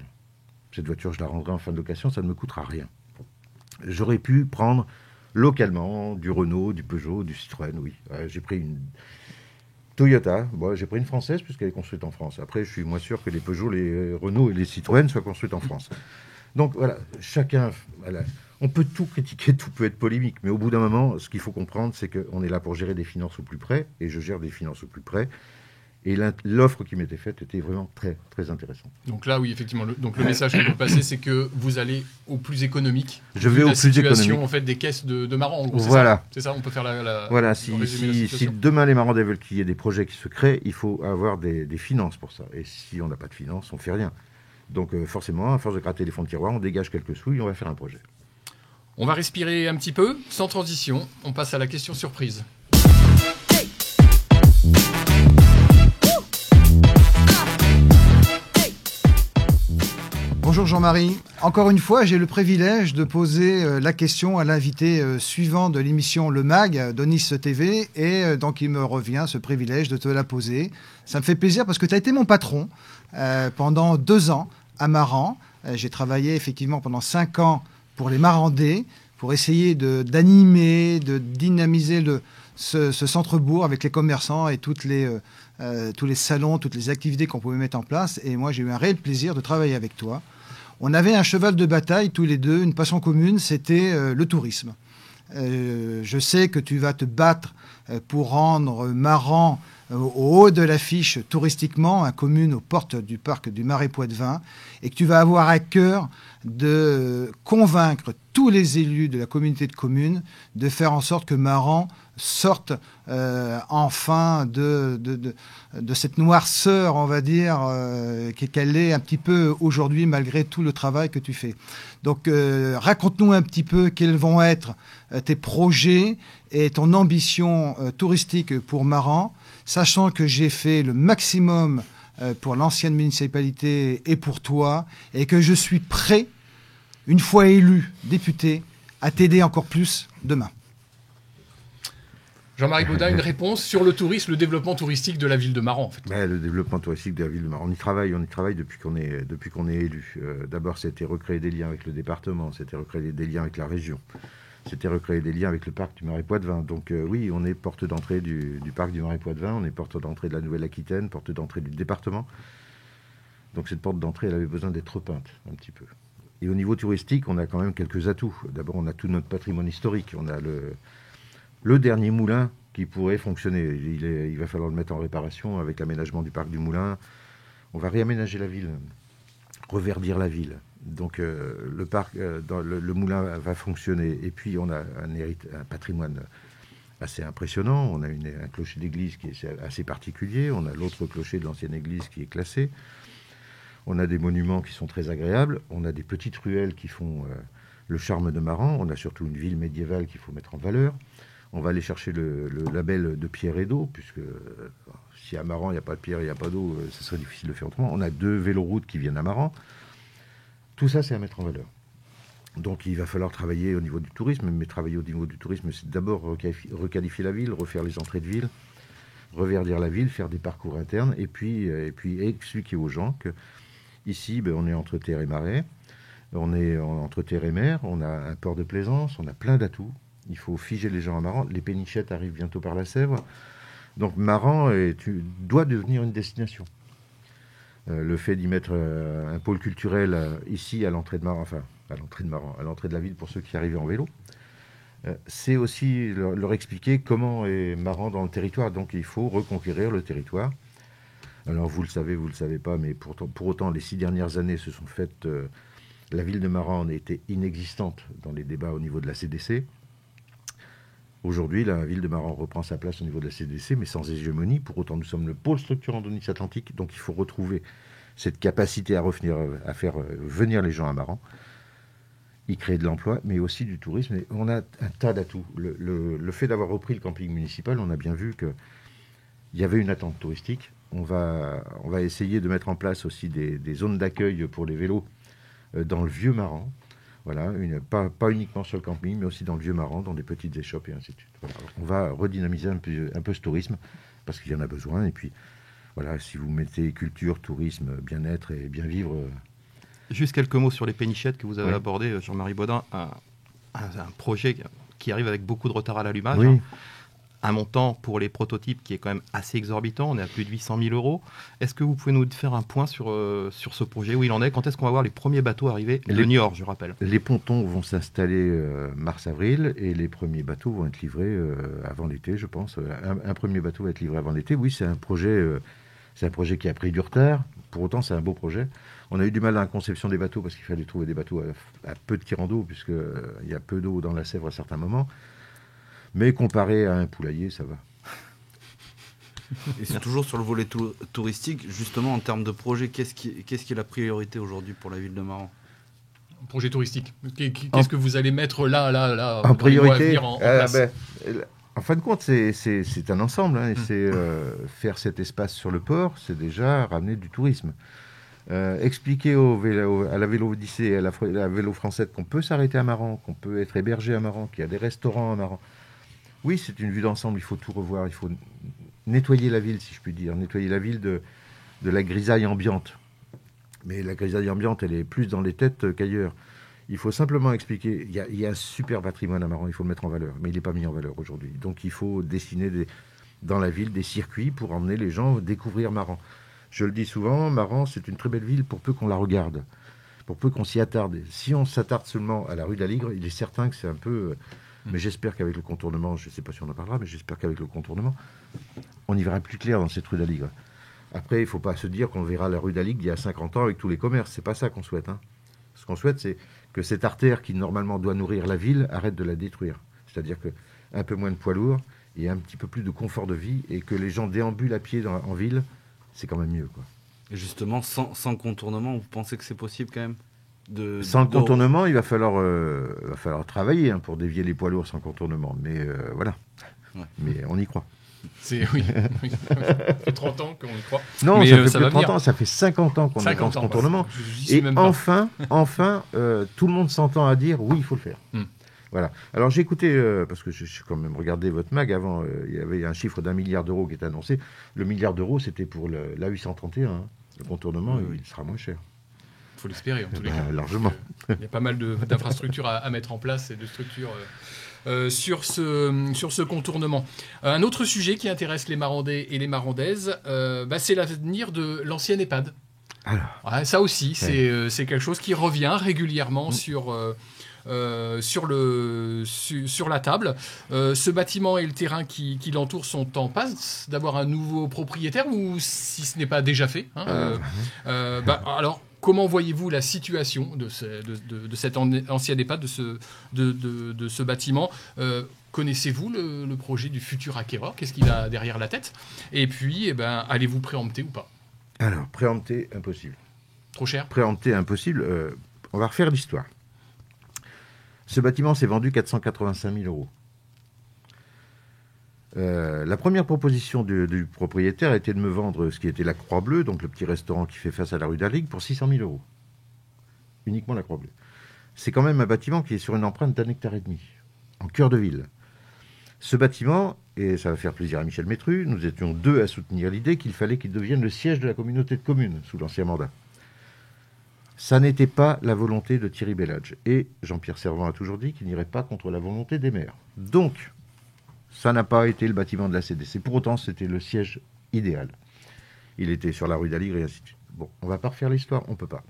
Cette voiture, je la rendrai en fin de location, ça ne me coûtera rien. J'aurais pu prendre localement du Renault, du Peugeot, du Citroën, oui. J'ai pris une Toyota, j'ai pris une française puisqu'elle est construite en France. Après, je suis moins sûr que les Peugeot, les Renault et les Citroën soient construites en France. Donc voilà, chacun... Voilà, on peut tout critiquer, tout peut être polémique, mais au bout d'un moment, ce qu'il faut comprendre, c'est qu'on est là pour gérer des finances au plus près, et je gère des finances au plus près. Et l'offre qui m'était faite était vraiment très, très intéressante. Donc là, oui, effectivement, le message que vous passez, c'est que vous allez au plus économique. Je vais au plus économique. En fait, des caisses de Marans, en gros, voilà. C'est ça, on peut faire la voilà, si demain les Marandais veulent qu'il y ait des projets qui se créent, il faut avoir des finances pour ça. Et si on n'a pas de finances, on ne fait rien. Donc forcément, à force de gratter les fonds de tiroir, on dégage quelques sous et on va faire un projet. On va respirer un petit peu, sans transition. On passe à la question surprise. Bonjour Jean-Marie. Encore une fois, j'ai le privilège de poser la question à l'invité suivant de l'émission Le Mag, Donis TV, et donc il me revient ce privilège de te la poser. Ça me fait plaisir parce que tu as été mon patron pendant 2 ans à Marans. J'ai travaillé effectivement pendant 5 ans pour les Marandais, pour essayer d'animer, de dynamiser ce centre-bourg avec les commerçants et tous les salons, toutes les activités qu'on pouvait mettre en place. Et moi, j'ai eu un réel plaisir de travailler avec toi. On avait un cheval de bataille tous les deux, une passion commune, c'était le tourisme. Je sais que tu vas te battre pour rendre Marans au haut de l'affiche touristiquement, une commune aux portes du parc du Marais Poitevin, et que tu vas avoir à cœur de convaincre tous les élus de la communauté de communes de faire en sorte que Marans sorte enfin de cette noirceur, on va dire, qu'elle est un petit peu aujourd'hui malgré tout le travail que tu fais. Donc raconte-nous un petit peu quels vont être tes projets et ton ambition touristique pour Marans, sachant que j'ai fait le maximum pour l'ancienne municipalité et pour toi, et que je suis prêt, une fois élu député, à t'aider encore plus demain. Jean-Marie Baudin, une réponse sur le tourisme, le développement touristique de la ville de Maran, en fait. Le développement touristique de la ville de Maran, on y travaille depuis qu'on est élu. D'abord, c'était recréer des liens avec le département, c'était recréer des liens avec la région, c'était recréer des liens avec le parc du Marais Poitevin. Donc oui, on est porte d'entrée du parc du Marais Poitevin, on est porte d'entrée de la Nouvelle-Aquitaine, porte d'entrée du département. Donc cette porte d'entrée, elle avait besoin d'être repeinte un petit peu. Et au niveau touristique, on a quand même quelques atouts. D'abord, on a tout notre patrimoine historique. On a le dernier moulin qui pourrait fonctionner. Il va falloir le mettre en réparation avec l'aménagement du parc du Moulin. On va réaménager la ville, reverdir la ville. Donc le parc, le moulin va fonctionner. Et puis on a un patrimoine assez impressionnant. On a un clocher d'église qui est assez particulier. On a l'autre clocher de l'ancienne église qui est classé. On a des monuments qui sont très agréables. On a des petites ruelles qui font le charme de Maran. On a surtout une ville médiévale qu'il faut mettre en valeur. On va aller chercher le label de pierre et d'eau, puisque si à Maran, il n'y a pas de pierre, il n'y a pas d'eau, ce serait difficile de faire autrement. On a 2 véloroutes qui viennent à Maran. Tout ça, c'est à mettre en valeur. Donc, il va falloir travailler au niveau du tourisme, mais travailler au niveau du tourisme, c'est d'abord requalifier la ville, refaire les entrées de ville, reverdir la ville, faire des parcours internes, et puis expliquer aux gens que ici, on est entre terre et marais, on est entre terre et mer, on a un port de plaisance, on a plein d'atouts. Il faut figer les gens à Maran. Les pénichettes arrivent bientôt par la Sèvre. Donc Maran doit devenir une destination. Le fait d'y mettre un pôle culturel ici à l'entrée de Maran, à l'entrée de la ville pour ceux qui arrivent en vélo, c'est aussi leur expliquer comment est Maran dans le territoire. Donc il faut reconquérir le territoire. Alors vous le savez pas, mais pour autant, les 6 dernières années se sont faites... la ville de Maran était inexistante dans les débats au niveau de la CDC. Aujourd'hui, la ville de Maran reprend sa place au niveau de la CDC, mais sans hégémonie. Pour autant, nous sommes le pôle structurant de Nice Atlantique, donc il faut retrouver cette capacité à faire venir les gens à Maran, y créer de l'emploi, mais aussi du tourisme. Et on a un tas d'atouts. Le fait d'avoir repris le camping municipal, on a bien vu qu'il y avait une attente touristique. On va essayer de mettre en place aussi des zones d'accueil pour les vélos dans le vieux Maran. Voilà, pas uniquement sur le camping, mais aussi dans le vieux Maran, dans des petites échoppes et ainsi de suite. Voilà. On va redynamiser un peu ce tourisme, parce qu'il y en a besoin. Et puis, voilà, si vous mettez culture, tourisme, bien-être et bien vivre... Juste quelques mots sur les pénichettes que vous avez abordées, Jean-Marie Baudin. Un projet qui arrive avec beaucoup de retard à l'allumage. Oui. Un montant pour les prototypes qui est quand même assez exorbitant, on est à plus de 800 000 €. Est-ce que vous pouvez nous faire un point sur ce projet, où il en est? Quand est-ce qu'on va voir les premiers bateaux arriver de Niort, je rappelle? Les pontons vont s'installer mars-avril et les premiers bateaux vont être livrés avant l'été, je pense. Un premier bateau va être livré avant l'été. Oui, c'est un projet qui a pris du retard. Pour autant, c'est un beau projet. On a eu du mal dans la conception des bateaux parce qu'il fallait trouver des bateaux à peu de tirant d'eau, puisqu'il y a peu d'eau dans la Sèvre à certains moments. Mais comparé à un poulailler, ça va. Et c'est toujours sur le volet touristique, justement en termes de projet, qu'est-ce qui est la priorité aujourd'hui pour la ville de Maran? Projet touristique. Qu'est-ce que vous allez mettre là en priorité en place? En fin de compte, c'est un ensemble. Et c'est faire cet espace sur le port, c'est déjà ramener du tourisme. Expliquer à la Vélo Odyssée et à la Vélo Française qu'on peut s'arrêter à Maran, qu'on peut être hébergé à Maran, qu'il y a des restaurants à Maran. Oui, c'est une vue d'ensemble, il faut tout revoir, il faut nettoyer la ville, si je puis dire, nettoyer la ville de la grisaille ambiante. Mais la grisaille ambiante, elle est plus dans les têtes qu'ailleurs. Il faut simplement expliquer, il y a un super patrimoine à Maran, il faut le mettre en valeur, mais il n'est pas mis en valeur aujourd'hui. Donc il faut dessiner dans la ville des circuits pour emmener les gens découvrir Maran. Je le dis souvent, Maran, c'est une très belle ville pour peu qu'on la regarde, pour peu qu'on s'y attarde. Si on s'attarde seulement à la rue d'Aligre, il est certain que c'est un peu... Mais j'espère qu'avec le contournement, je ne sais pas si on en parlera, mais j'espère qu'avec le contournement, on y verra plus clair dans cette rue d'Aligre. Après, il ne faut pas se dire qu'on verra la rue d'Aligre il y a 50 ans avec tous les commerces. Ce n'est pas ça qu'on souhaite. Ce qu'on souhaite, c'est que cette artère qui, normalement, doit nourrir la ville, arrête de la détruire. C'est-à-dire qu'un peu moins de poids lourds et un petit peu plus de confort de vie, et que les gens déambulent à pied en ville, c'est quand même mieux, quoi. Et justement, sans contournement, vous pensez que c'est possible quand même Sans contournement, il va falloir travailler pour dévier les poids lourds sans contournement. Mais voilà. Ouais. Mais on y croit. Oui. Ça fait 30 ans qu'on y croit. Non, mais ça fait plus de 30 ans, ça fait 50 ans qu'on est dans ce contournement. Et enfin, tout le monde s'entend à dire oui, il faut le faire. Voilà. Alors j'ai écouté, parce que j'ai quand même regardé votre mag avant, il y avait un chiffre d'1 milliard d'euros qui était annoncé. Le milliard d'euros, c'était pour l'A831. Hein. Le contournement, il sera moins cher. Il faut l'espérer en tous les cas. Largement. Il y a pas mal d'infrastructures à mettre en place et de structures sur ce contournement. Un autre sujet qui intéresse les Marandais et les Marandaises, c'est l'avenir de l'ancienne EHPAD. Alors, Ouais, ça aussi, c'est quelque chose qui revient régulièrement sur la table. Ce bâtiment et le terrain qui l'entoure sont en passe d'avoir un nouveau propriétaire, ou si ce n'est pas déjà fait. Hein, alors, comment voyez-vous la situation de cette ancienne EHPAD, de ce bâtiment Connaissez-vous le projet du futur acquéreur? Qu'est-ce qu'il a derrière la tête? Et puis, allez-vous préempter ou pas? Alors, préempter, impossible. Trop cher? Préempter, impossible. On va refaire l'histoire. Ce bâtiment s'est vendu 485 000 euros. La première proposition du propriétaire a été de me vendre ce qui était la Croix Bleue, donc le petit restaurant qui fait face à la rue d'Alligue, pour 600 000 euros. Uniquement la Croix Bleue. C'est quand même un bâtiment qui est sur une empreinte d'1,5 hectare, en cœur de ville. Ce bâtiment, et ça va faire plaisir à Michel Métru, nous étions 2 à soutenir l'idée qu'il fallait qu'il devienne le siège de la communauté de communes sous l'ancien mandat. Ça n'était pas la volonté de Thierry Bellage. Et Jean-Pierre Servan a toujours dit qu'il n'irait pas contre la volonté des maires. Donc, ça n'a pas été le bâtiment de la CDC. Pour autant, c'était le siège idéal. Il était sur la rue d'Aligre et ainsi de suite. Bon, on ne va pas refaire l'histoire, on ne peut pas.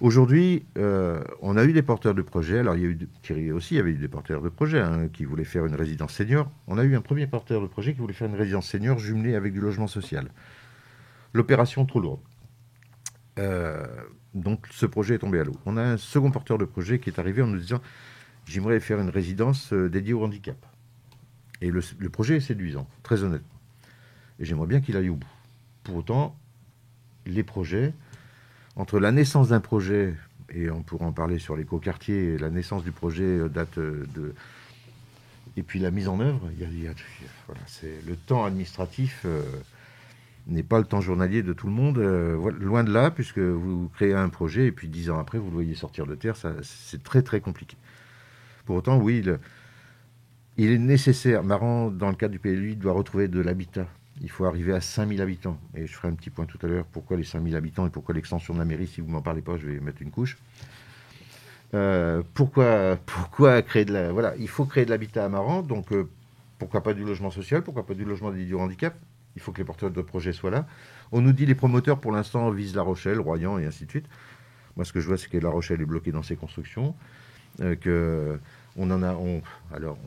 Aujourd'hui, on a eu des porteurs de projets. Alors, il y a eu Thierry aussi, il y avait eu des porteurs de projets qui voulaient faire une résidence senior. On a eu un premier porteur de projet qui voulait faire une résidence senior jumelée avec du logement social. L'opération trop lourde. Donc, ce projet est tombé à l'eau. On a un second porteur de projet qui est arrivé en nous disant « J'aimerais faire une résidence dédiée au handicap ». Et le projet est séduisant, très honnêtement. Et j'aimerais bien qu'il aille au bout. Pour autant, les projets, entre la naissance d'un projet, et on pourra en parler sur l'écoquartier, la naissance du projet date de... Et puis la mise en œuvre, voilà, le temps administratif n'est pas le temps journalier de tout le monde. Loin de là, puisque vous créez un projet et puis 10 ans après, vous le voyez sortir de terre, c'est très très compliqué. Pour autant, oui, il est nécessaire. Maran, dans le cadre du PLU, doit retrouver de l'habitat. Il faut arriver à 5000 habitants. Et je ferai un petit point tout à l'heure. Pourquoi les 5000 habitants et pourquoi l'extension de la mairie? Si vous ne m'en parlez pas, je vais mettre une couche. Pourquoi créer de la... Voilà, il faut créer de l'habitat à Maran. Donc, pourquoi pas du logement social? Pourquoi pas du logement dédié au handicap? Il faut que les porteurs de projets soient là. On nous dit les promoteurs, pour l'instant, visent La Rochelle, Royan et ainsi de suite. Moi, ce que je vois, c'est que La Rochelle est bloquée dans ses constructions. On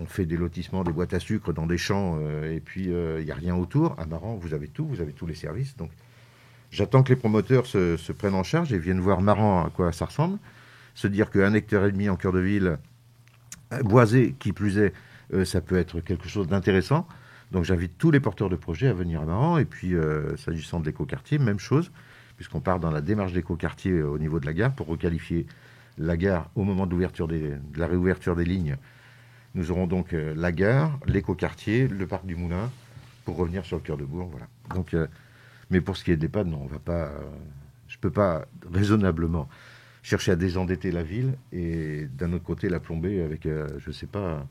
fait des lotissements, des boîtes à sucre dans des champs, et puis il n'y a rien autour. À Maran, vous avez tout, vous avez tous les services. Donc, j'attends que les promoteurs se prennent en charge et viennent voir Maran à quoi ça ressemble. Se dire qu'1,5 hectare en cœur de ville, boisé, qui plus est, ça peut être quelque chose d'intéressant. Donc, j'invite tous les porteurs de projets à venir à Maran. Et puis, s'agissant de l'écoquartier, même chose, puisqu'on part dans la démarche d'écoquartier au niveau de la gare pour requalifier la gare au moment de la réouverture des lignes. Nous aurons donc la gare, l'écoquartier, le parc du Moulin, pour revenir sur le cœur de Bourg. Voilà. Donc, mais pour ce qui est de l'EHPAD, non, on va pas. Je peux pas raisonnablement chercher à désendetter la ville et d'un autre côté la plomber avec, je sais pas,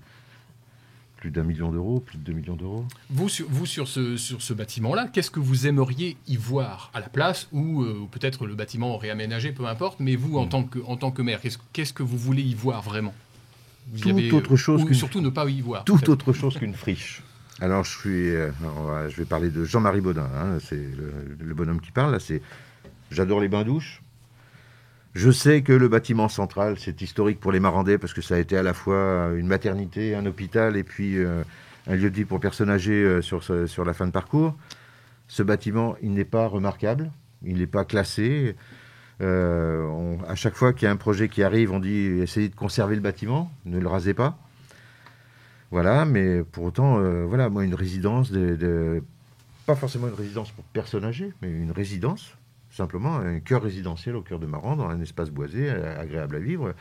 plus d'1 million d'euros, plus de 2 millions d'euros. Vous sur ce bâtiment-là, qu'est-ce que vous aimeriez y voir à la place, ou peut-être le bâtiment réaménagé, peu importe, mais vous, en tant que maire, qu'est-ce que vous voulez y voir vraiment? Autre chose surtout ne pas y voir. Autre chose qu'une friche. Alors, je vais parler de Jean-Marie Baudin, hein, c'est le bonhomme qui parle, là, j'adore les bains-douches. Je sais que le bâtiment central, c'est historique pour les Marandais parce que ça a été à la fois une maternité, un hôpital et puis un lieu de vie pour personnes âgées sur la fin de parcours. Ce bâtiment, il n'est pas remarquable, il n'est pas classé. À chaque fois qu'il y a un projet qui arrive, on dit essayez de conserver le bâtiment, ne le rasez pas. Voilà, mais pour autant, moi, une résidence, pas forcément une résidence pour personnes âgées, mais une résidence. Simplement un cœur résidentiel au cœur de Maran, dans un espace boisé, agréable à vivre.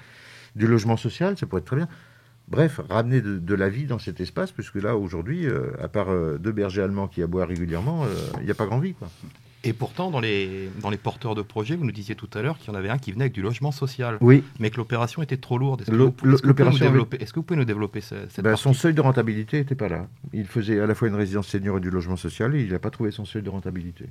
Du logement social, ça pourrait être très bien. Bref, ramener de la vie dans cet espace, puisque là, aujourd'hui, à part 2 bergers allemands qui aboient régulièrement, il n'y a pas grand vie, quoi. Et pourtant, dans les porteurs de projets, vous nous disiez tout à l'heure qu'il y en avait un qui venait avec du logement social, Oui, mais que l'opération était trop lourde. Est-ce que vous pouvez nous développer cette partie? son seuil de rentabilité n'était pas là. Il faisait à la fois une résidence senior et du logement social et il n'a pas trouvé son seuil de rentabilité.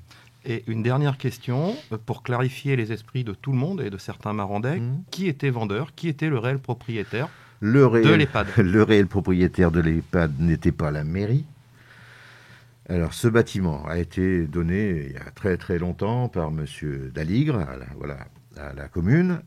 Et une dernière question, pour clarifier les esprits de tout le monde et de certains Marandais, qui était vendeur, qui était le réel propriétaire de l'EHPAD? Le réel propriétaire de l'EHPAD n'était pas la mairie. Alors, ce bâtiment a été donné il y a très très longtemps par M. Daligre à la commune.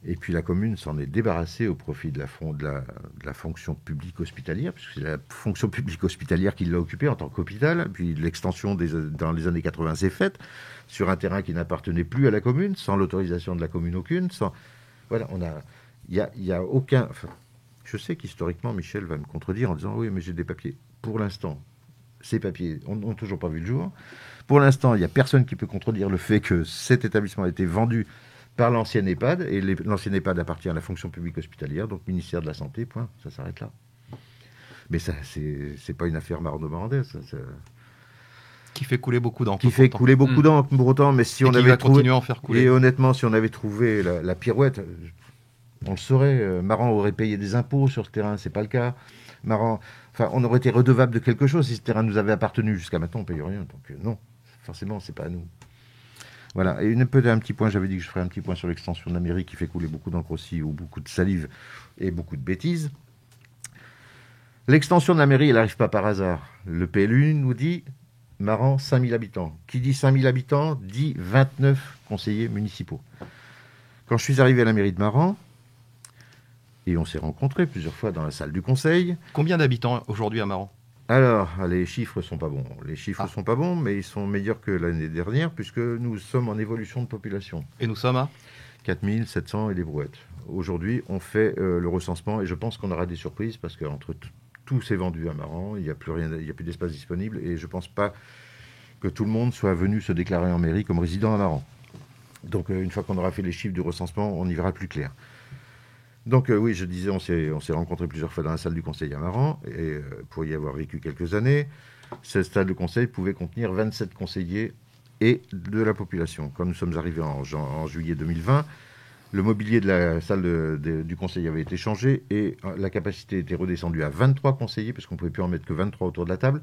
Et puis la commune s'en est débarrassée au profit de la fonction publique hospitalière, puisque c'est la fonction publique hospitalière qui l'a occupée en tant qu'hôpital. Puis l'extension dans les années 80 s'est faite sur un terrain qui n'appartenait plus à la commune, sans l'autorisation de la commune aucune. Voilà, il y a aucun... Enfin, je sais qu'historiquement, Michel va me contredire en disant « Oui, mais j'ai des papiers. » Pour l'instant, ces papiers n'ont toujours pas vu le jour. Pour l'instant, il n'y a personne qui peut contredire le fait que cet établissement a été vendu par l'ancienne EHPAD, et l'ancienne EHPAD appartient à la fonction publique hospitalière, donc ministère de la Santé, point, ça s'arrête là. Mais ça, c'est pas une affaire Marandais, ça. Qui fait couler beaucoup d'encre. Qui fait couler beaucoup d'encre pour autant, mais si on avait trouvé... continuer à en faire couler. Et honnêtement, si on avait trouvé la pirouette, on le saurait, Maran aurait payé des impôts sur ce terrain, c'est pas le cas. On aurait été redevable de quelque chose si ce terrain nous avait appartenu. Jusqu'à maintenant, on ne paye rien, donc non, forcément, c'est pas à nous. Voilà, et peut-être un petit point, j'avais dit que je ferais un petit point sur l'extension de la mairie qui fait couler beaucoup d'encre aussi, ou beaucoup de salive et beaucoup de bêtises. L'extension de la mairie, elle n'arrive pas par hasard. Le PLU nous dit, Maran, 5000 habitants. Qui dit 5000 habitants, dit 29 conseillers municipaux. Quand je suis arrivé à la mairie de Maran, et on s'est rencontrés plusieurs fois dans la salle du conseil. Combien d'habitants aujourd'hui à Maran ? Alors, les chiffres sont pas bons. Les chiffres sont pas bons, mais ils sont meilleurs que l'année dernière, puisque nous sommes en évolution de population. Et nous sommes à 4700 et des brouettes. Aujourd'hui, on fait le recensement, et je pense qu'on aura des surprises, parce qu'entre tout s'est vendu à Maran, il n'y a plus rien, il n'y a plus d'espace disponible, et je ne pense pas que tout le monde soit venu se déclarer en mairie comme résident à Maran. Donc, une fois qu'on aura fait les chiffres du recensement, on y verra plus clair. Donc oui, je disais, on s'est rencontrés plusieurs fois dans la salle du conseil à Maran, et pour y avoir vécu quelques années, cette salle de conseil pouvait contenir 27 conseillers et de la population. Quand nous sommes arrivés en juillet 2020, le mobilier de la salle du conseil avait été changé, et la capacité était redescendue à 23 conseillers, parce qu'on ne pouvait plus en mettre que 23 autour de la table,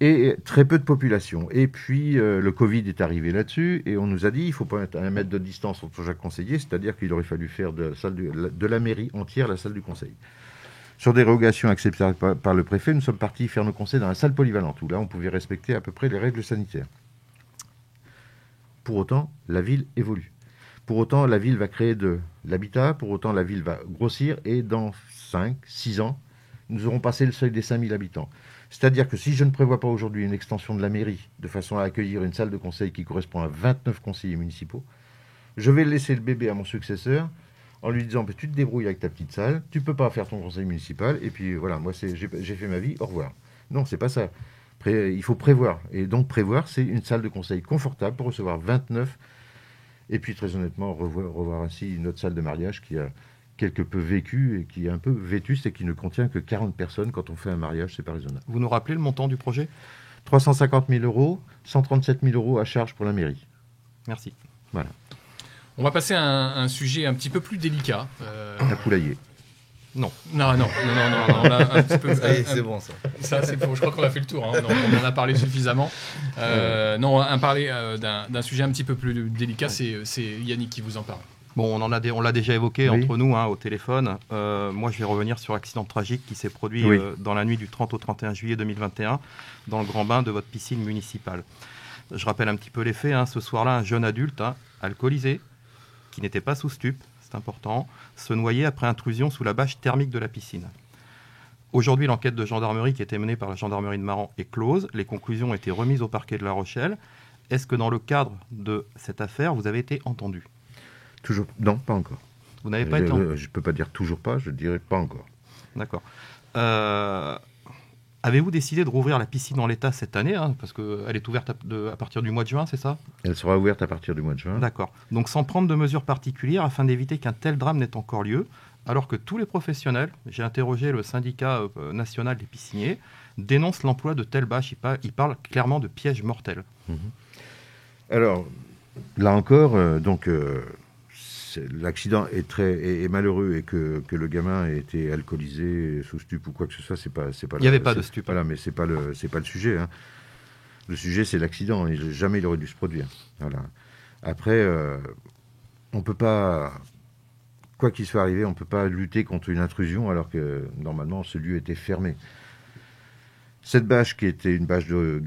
et très peu de population. Et puis, le Covid est arrivé là-dessus, et on nous a dit il faut pas mettre 1 mètre de distance entre chaque conseiller, c'est-à-dire qu'il aurait fallu faire de la mairie entière la salle du conseil. Sur dérogation acceptée par le préfet, nous sommes partis faire nos conseils dans la salle polyvalente, où là, on pouvait respecter à peu près les règles sanitaires. Pour autant, la ville évolue. Pour autant, la ville va créer de l'habitat, pour autant, la ville va grossir, et dans 5-6 ans, nous aurons passé le seuil des 5000 habitants. C'est-à-dire que si je ne prévois pas aujourd'hui une extension de la mairie de façon à accueillir une salle de conseil qui correspond à 29 conseillers municipaux, je vais laisser le bébé à mon successeur en lui disant tu te débrouilles avec ta petite salle, tu ne peux pas faire ton conseil municipal, et puis voilà, moi j'ai fait ma vie, au revoir. Non, c'est pas ça. Il faut prévoir. Et donc prévoir, c'est une salle de conseil confortable pour recevoir 29, et puis très honnêtement, revoir ainsi notre salle de mariage qui a quelque peu vécu et qui est un peu vétuste et qui ne contient que 40 personnes. Quand on fait un mariage, c'est pas raisonnable. Vous nous rappelez le montant du projet ? 350 000 euros, 137 000 euros à charge pour la mairie. Merci. Voilà. On va passer à un sujet un petit peu plus délicat. Un poulailler. Non, là, un petit peu, c'est bon ça. Ça, c'est bon, je crois qu'on a fait le tour, hein. On en a parlé suffisamment. Non, parler d'un sujet un petit peu plus délicat, c'est Yannick qui vous en parle. Bon, on l'a déjà évoqué entre nous au téléphone. Moi, je vais revenir sur l'accident tragique qui s'est produit dans la nuit du 30 au 31 juillet 2021 dans le grand bain de votre piscine municipale. Je rappelle un petit peu les faits. Ce soir-là, un jeune adulte alcoolisé, qui n'était pas sous stup, c'est important, se noyait après intrusion sous la bâche thermique de la piscine. Aujourd'hui, l'enquête de gendarmerie qui était menée par la gendarmerie de Maran est close. Les conclusions ont été remises au parquet de La Rochelle. Est-ce que dans le cadre de cette affaire, vous avez été entendu ? Toujours, non, pas encore. Vous n'avez pas été entendu ? Je ne peux pas dire toujours pas, je dirais pas encore. D'accord. Avez-vous décidé de rouvrir la piscine en l'état cette année, parce qu'elle est ouverte à partir du mois de juin, c'est ça ? Elle sera ouverte à partir du mois de juin. D'accord. Donc sans prendre de mesures particulières afin d'éviter qu'un tel drame n'ait encore lieu, alors que tous les professionnels, j'ai interrogé le syndicat national des pisciniers, dénoncent l'emploi de telles bâches. Ils parlent clairement de pièges mortels. Alors, là encore, l'accident est malheureux et que le gamin ait été alcoolisé, sous stup ou quoi que ce soit, c'est pas. Il n'y avait pas de stup. Voilà, mais c'est pas le sujet. Hein. Le sujet, c'est l'accident. Et jamais il aurait dû se produire. Voilà. Après, on peut pas, quoi qu'il soit arrivé, on peut pas lutter contre une intrusion alors que normalement ce lieu était fermé. Cette bâche qui était une bâche de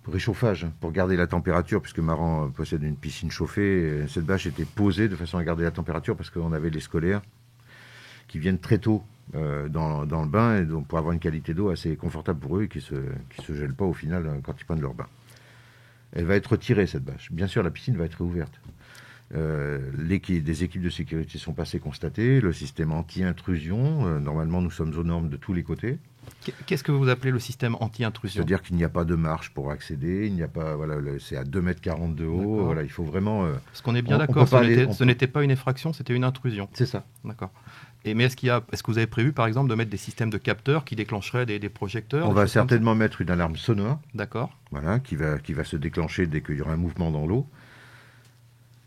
réchauffage pour garder la température, puisque Maran possède une piscine chauffée, cette bâche était posée de façon à garder la température parce qu'on avait les scolaires qui viennent très tôt dans le bain et donc pour avoir une qualité d'eau assez confortable pour eux et qui se gèlent pas au final quand ils prennent leur bain. Elle va être retirée, cette bâche. Bien sûr, la piscine va être réouverte. Des équipes de sécurité sont passées constater, le système anti-intrusion, normalement nous sommes aux normes de tous les côtés. Qu'est-ce que vous appelez le système anti-intrusion ? C'est-à-dire qu'il n'y a pas de marche pour accéder, il n'y a pas, voilà, c'est à 2,40 m de haut, voilà, il faut vraiment... Parce qu'on est bien d'accord, ce n'était pas une effraction, c'était une intrusion. C'est ça. D'accord. Mais est-ce que vous avez prévu, par exemple, de mettre des systèmes de capteurs qui déclencheraient des projecteurs ? On va certainement mettre une alarme sonore. D'accord. Voilà, qui va se déclencher dès qu'il y aura un mouvement dans l'eau.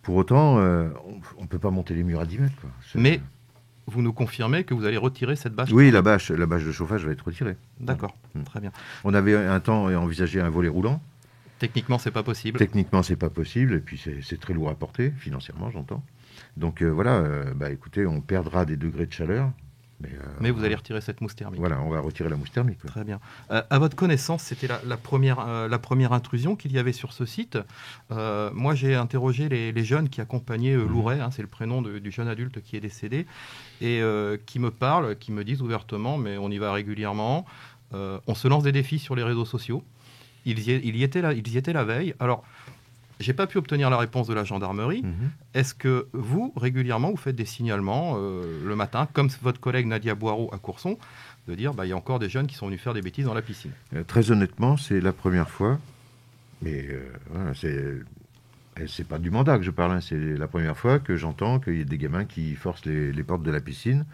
Pour autant, on ne peut pas monter les murs à 10 mètres. Quoi. Mais vous nous confirmez que vous allez retirer cette bâche ? Oui, la bâche de chauffage va être retirée. D'accord, très bien. On avait un temps envisagé un volet roulant. Techniquement, c'est pas possible. Techniquement, c'est pas possible, et puis c'est très lourd à porter, financièrement, j'entends. Donc voilà, écoutez, on perdra des degrés de chaleur. Mais vous allez retirer cette mousse thermique. Voilà, on va retirer la mousse thermique. Quoi. Très bien. À votre connaissance, c'était la première intrusion qu'il y avait sur ce site. Moi, j'ai interrogé les jeunes qui accompagnaient Louret, c'est le prénom du jeune adulte qui est décédé, et qui me parlent, qui me disent ouvertement, mais on y va régulièrement, on se lance des défis sur les réseaux sociaux. Ils y étaient la veille. Alors, j'ai pas pu obtenir la réponse de la gendarmerie. Est-ce que vous, régulièrement, vous faites des signalements le matin, comme votre collègue Nadia Boireau à Courson, de dire il y a encore des jeunes qui sont venus faire des bêtises dans la piscine ? Très honnêtement, c'est la première fois, mais voilà, c'est pas du mandat que je parle, c'est la première fois que j'entends qu'il y a des gamins qui forcent les portes de la piscine.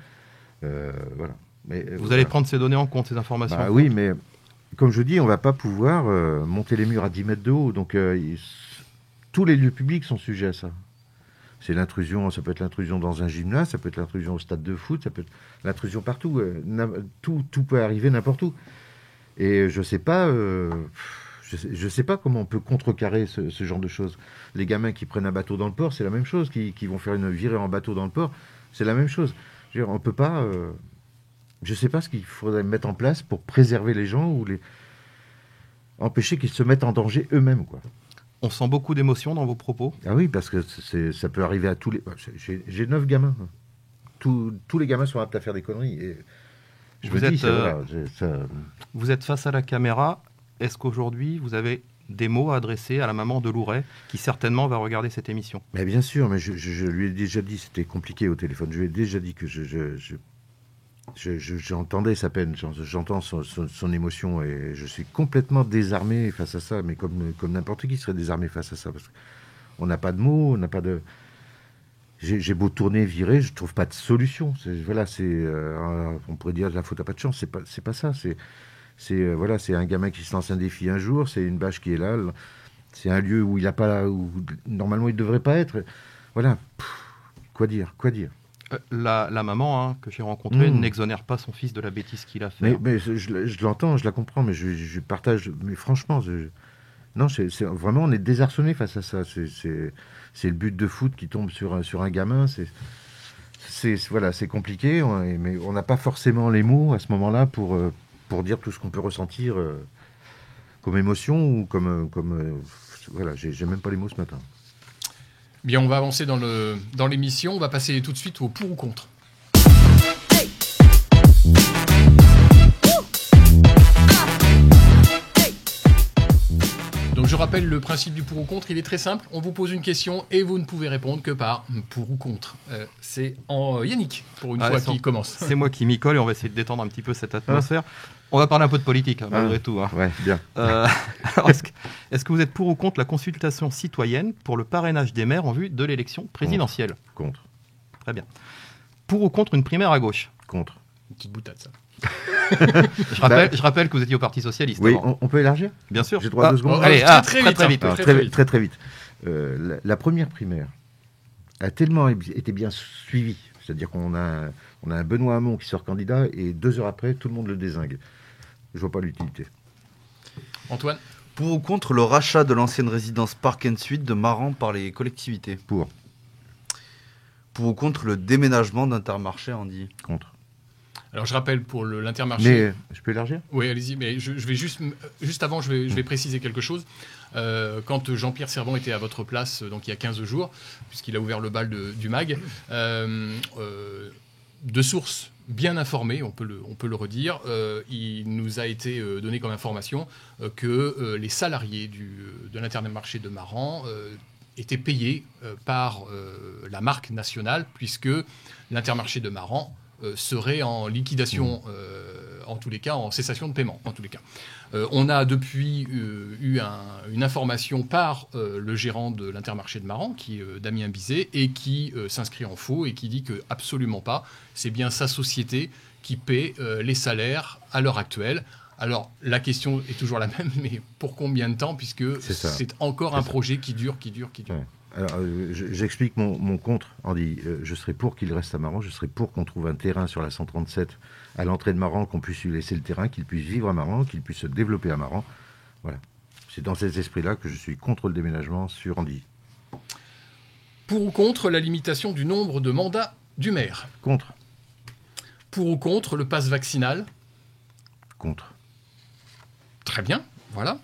Voilà. Mais, vous allez prendre ces données en compte, ces informations ? Oui, mais comme je dis, on ne va pas pouvoir monter les murs à 10 mètres de haut, donc tous les lieux publics sont sujets à ça. C'est l'intrusion, ça peut être l'intrusion dans un gymnase, ça peut être l'intrusion au stade de foot, ça peut être l'intrusion partout. Tout peut arriver n'importe où. Et je sais pas comment on peut contrecarrer ce genre de choses. Les gamins qui prennent un bateau dans le port, c'est la même chose. Qui vont faire une virée en bateau dans le port, c'est la même chose. Je veux dire, on peut pas. Je sais pas ce qu'il faudrait mettre en place pour préserver les gens ou empêcher qu'ils se mettent en danger eux-mêmes, quoi. On sent beaucoup d'émotion dans vos propos ? Ah oui, parce que ça peut arriver à tous les... J'ai 9 gamins. Tous les gamins sont aptes à faire des conneries. Et vous êtes face à la caméra. Est-ce qu'aujourd'hui, vous avez des mots à adresser à la maman de Louret, qui certainement va regarder cette émission ? Mais bien sûr, mais je lui ai déjà dit, c'était compliqué au téléphone, je lui ai déjà dit que j'entendais sa peine, j'entends son émotion et je suis complètement désarmé face à ça, mais comme n'importe qui serait désarmé face à ça, parce qu'on n'a pas de mots, on n'a pas de... J'ai beau tourner, virer, je trouve pas de solution. On pourrait dire la faute à pas de chance, c'est pas ça. C'est un gamin qui se lance un défi un jour, c'est une bâche qui est là, c'est un lieu où normalement il devrait pas être. Voilà, quoi dire. La maman que j'ai rencontrée n'exonère pas son fils de la bêtise qu'il a fait. Mais je l'entends, je la comprends, mais je partage. Mais franchement, vraiment, on est désarçonné face à ça. C'est le but de foot qui tombe sur un gamin. C'est compliqué, mais on n'a pas forcément les mots à ce moment-là pour dire tout ce qu'on peut ressentir comme émotion ou comme voilà. J'ai même pas les mots ce matin. Bien, on va avancer dans l'émission. On va passer tout de suite au pour ou contre. Donc je rappelle le principe du pour ou contre, il est très simple. On vous pose une question et vous ne pouvez répondre que par pour ou contre. C'est Yannick, pour une fois, qui commence. C'est moi qui m'y colle et on va essayer de détendre un petit peu cette atmosphère. On va parler un peu de politique, malgré tout. Ouais, bien. Alors, est-ce que vous êtes pour ou contre la consultation citoyenne pour le parrainage des maires en vue de l'élection présidentielle ? Contre. Très bien. Pour ou contre une primaire à gauche? Contre. Une petite boutade, ça. Je rappelle que vous étiez au Parti Socialiste. Oui, avant. on peut élargir? Bien sûr. J'ai le droit à 2 secondes. Allez, très vite. très vite. Alors, très vite. La première primaire a tellement été bien suivie, c'est-à-dire qu'on a un Benoît Hamon qui sort candidat et 2 heures après, tout le monde le dézingue. Je vois pas l'utilité. Antoine? Pour ou contre le rachat de l'ancienne résidence Park & Suite de Maran par les collectivités? Pour. Pour ou contre le déménagement d'Intermarché, Andy? Contre. Alors je rappelle pour l'Intermarché. Mais je peux élargir? Oui, allez-y, mais je vais juste avant, je vais préciser quelque chose. Quand Jean-Pierre Servan était à votre place, donc il y a 15 jours, puisqu'il a ouvert le bal du MAG, de sources bien informées, on peut le redire, il nous a été donné comme information que les salariés de l'Intermarché de Maran étaient payés par la marque nationale, puisque l'Intermarché de Maran serait en liquidation, en tous les cas, en cessation de paiement, en tous les cas. On a depuis eu une information par le gérant de l'Intermarché de Maran, qui est Damien Bizet, et qui s'inscrit en faux et qui dit que absolument pas, c'est bien sa société qui paie les salaires à l'heure actuelle. Alors, la question est toujours la même, mais pour combien de temps, puisque c'est encore un projet qui dure. Ouais. Alors, j'explique mon contre, Andy. Je serais pour qu'il reste à Maran, je serais pour qu'on trouve un terrain sur la 137 à l'entrée de Maran, qu'on puisse lui laisser le terrain, qu'il puisse vivre à Maran, qu'il puisse se développer à Maran. Voilà. C'est dans cet esprit-là que je suis contre le déménagement sur Andy. Pour ou contre la limitation du nombre de mandats du maire? Contre. Pour ou contre le pass vaccinal? Contre. Très bien, voilà.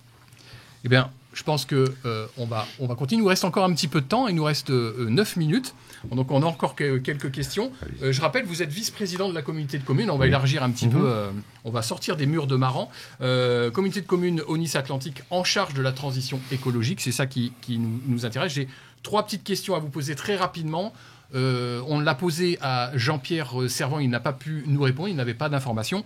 Eh bien, je pense qu'on va continuer. Il nous reste encore un petit peu de temps. Il nous reste 9 minutes. Donc, on a encore quelques questions. Je rappelle, vous êtes vice-président de la communauté de communes. On va élargir un petit peu. On va sortir des murs de Maran. Communauté de communes Aunis-Atlantique en charge de la transition écologique. C'est ça qui nous intéresse. J'ai 3 petites questions à vous poser très rapidement. On l'a posé à Jean-Pierre Servan, il n'a pas pu nous répondre, il n'avait pas d'informations.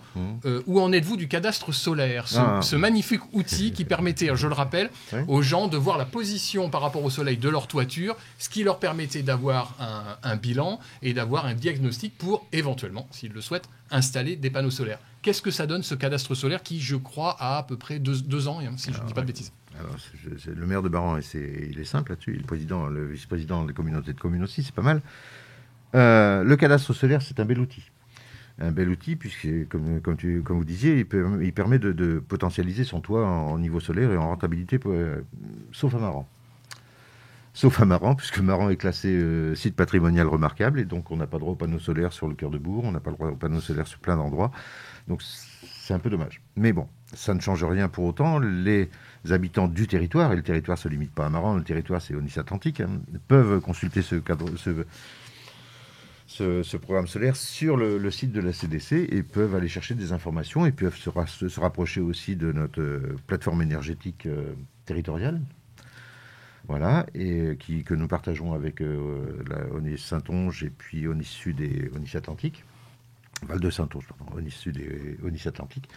Où en êtes-vous du cadastre solaire, ce magnifique outil qui permettait, je le rappelle, aux gens de voir la position par rapport au soleil de leur toiture, ce qui leur permettait d'avoir un bilan et d'avoir un diagnostic pour éventuellement, s'ils le souhaitent, installer des panneaux solaires. Qu'est-ce que ça donne, ce cadastre solaire qui, je crois, a à peu près 2 ans, si je ne dis pas de bêtises? Alors, c'est le maire de Maran, il est simple là-dessus. Le vice-président des communautés de communes aussi, c'est pas mal. Le cadastre solaire, c'est un bel outil. Un bel outil, puisque, comme vous disiez, il permet de potentialiser son toit en niveau solaire et en rentabilité, sauf à Maran. Sauf à Maran, puisque Maran est classé site patrimonial remarquable, et donc on n'a pas droit aux panneaux solaires sur le cœur de bourg, on n'a pas le droit aux panneaux solaires sur plein d'endroits. Donc c'est un peu dommage. Mais bon, ça ne change rien pour autant. Les habitants du territoire, et le territoire ne se limite pas à Maran, le territoire c'est Aunis-Atlantique, peuvent consulter ce programme solaire sur le site de la CDC et peuvent aller chercher des informations et peuvent se rapprocher aussi de notre plateforme énergétique territoriale. Voilà, et que nous partageons avec la Aunis-Saintonge et puis Aunis-Sud et Aunis-Atlantique. Val-de-Saintonge, pardon, Aunis-Sud et Aunis-Atlantique,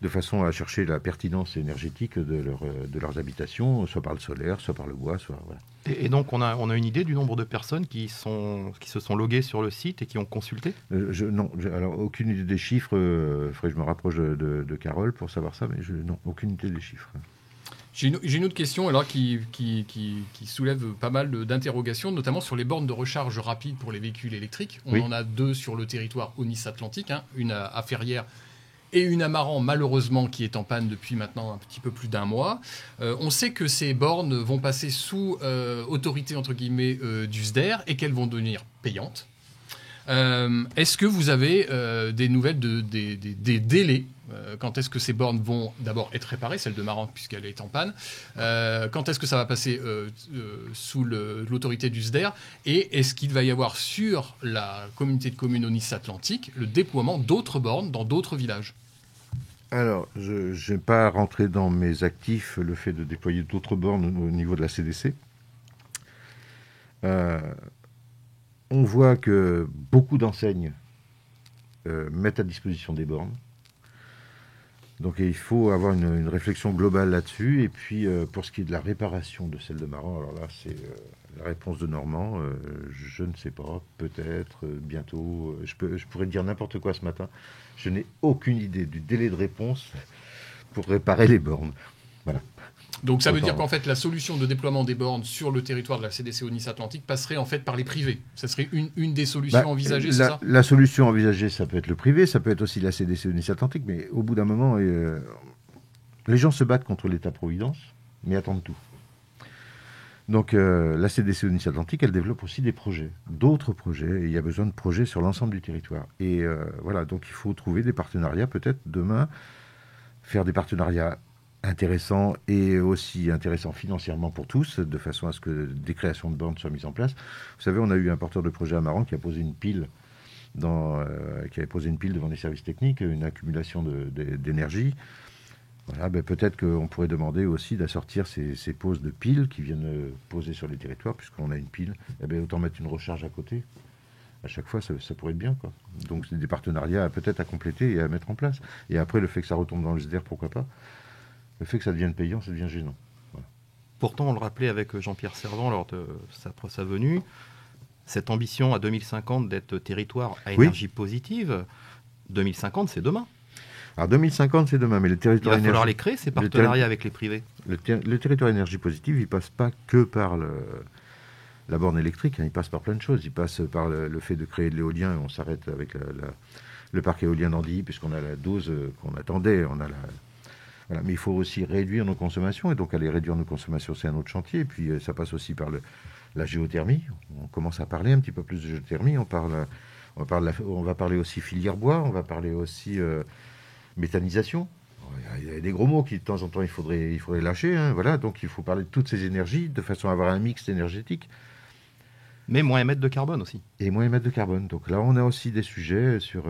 de façon à chercher la pertinence énergétique de leurs habitations, soit par le solaire, soit par le bois, soit... Voilà. Et donc, on a une idée du nombre de personnes qui se sont loguées sur le site et qui ont consulté? Non, alors aucune idée des chiffres. Il faudrait que je me rapproche de Carole pour savoir ça, mais non, aucune idée des chiffres. J'ai une autre question alors qui soulève pas mal d'interrogations, notamment sur les bornes de recharge rapide pour les véhicules électriques. On en a 2 sur le territoire Aunis-Atlantique, une à Ferrières et une à Maran, malheureusement, qui est en panne depuis maintenant un petit peu plus d'1 mois. On sait que ces bornes vont passer sous autorité, entre guillemets, du SDER et qu'elles vont devenir payantes. Est-ce que vous avez des nouvelles des délais? Quand est-ce que ces bornes vont d'abord être réparées, celle de Maran puisqu'elle est en panne? Quand est-ce que ça va passer sous l'autorité du SDER? Et est-ce qu'il va y avoir sur la communauté de communes Aunis-Atlantique le déploiement d'autres bornes dans d'autres villages? Alors, je n'ai pas rentré dans mes actifs le fait de déployer d'autres bornes au niveau de la CDC. On voit que beaucoup d'enseignes mettent à disposition des bornes. Donc il faut avoir une réflexion globale là-dessus. Et puis pour ce qui est de la réparation de celle de Maran, alors là La réponse de Normand, je ne sais pas, peut-être, bientôt. Je pourrais dire n'importe quoi ce matin. Je n'ai aucune idée du délai de réponse pour réparer les bornes. Voilà. Donc ça veut dire qu'en fait la solution de déploiement des bornes sur le territoire de la CDC Nice Atlantique passerait en fait par les privés. Ça serait une des solutions envisagées, c'est ça ? La solution envisagée, ça peut être le privé, ça peut être aussi la CDC Nice Atlantique, mais au bout d'un moment, les gens se battent contre l'État-providence, mais attendent tout. Donc la CDC Nice Atlantique, elle développe aussi des projets, d'autres projets, et il y a besoin de projets sur l'ensemble du territoire. Et voilà, donc il faut trouver des partenariats, peut-être demain, faire des partenariats intéressants et aussi intéressants financièrement pour tous, de façon à ce que des créations de bornes soient mises en place. Vous savez, on a eu un porteur de projet à Maran qui a posé une pile devant les services techniques, une accumulation d'énergie. Voilà, peut-être qu'on pourrait demander aussi d'assortir ces poses de piles qui viennent poser sur les territoires, puisqu'on a une pile, autant mettre une recharge à côté. À chaque fois, ça pourrait être bien, quoi. Donc, c'est des partenariats peut-être à compléter et à mettre en place. Et après, le fait que ça retombe dans le SDR, pourquoi pas. Le fait que ça devienne payant, ça devient gênant. Voilà. Pourtant, on le rappelait avec Jean-Pierre Servan lors de sa venue, cette ambition à 2050 d'être territoire à énergie positive, 2050, c'est demain. Alors 2050, c'est demain, mais le territoire il va falloir les créer, ces partenariats avec les privés. Le territoire énergie positive, il passe pas que par la borne électrique, il passe par plein de choses. Il passe par le fait de créer de l'éolien, et on s'arrête avec le parc éolien d'Andilly, puisqu'on a la dose qu'on attendait. Voilà. Mais il faut aussi réduire nos consommations, et donc aller réduire nos consommations, c'est un autre chantier. Et puis ça passe aussi par la géothermie. On commence à parler un petit peu plus de géothermie. On va parler aussi filière bois, on va parler aussi méthanisation. Il y a des gros mots qui de temps en temps il faudrait lâcher. Voilà, donc il faut parler de toutes ces énergies de façon à avoir un mix énergétique. Mais moins émettre de carbone aussi. Et moins émettre de carbone. Donc là, on a aussi des sujets sur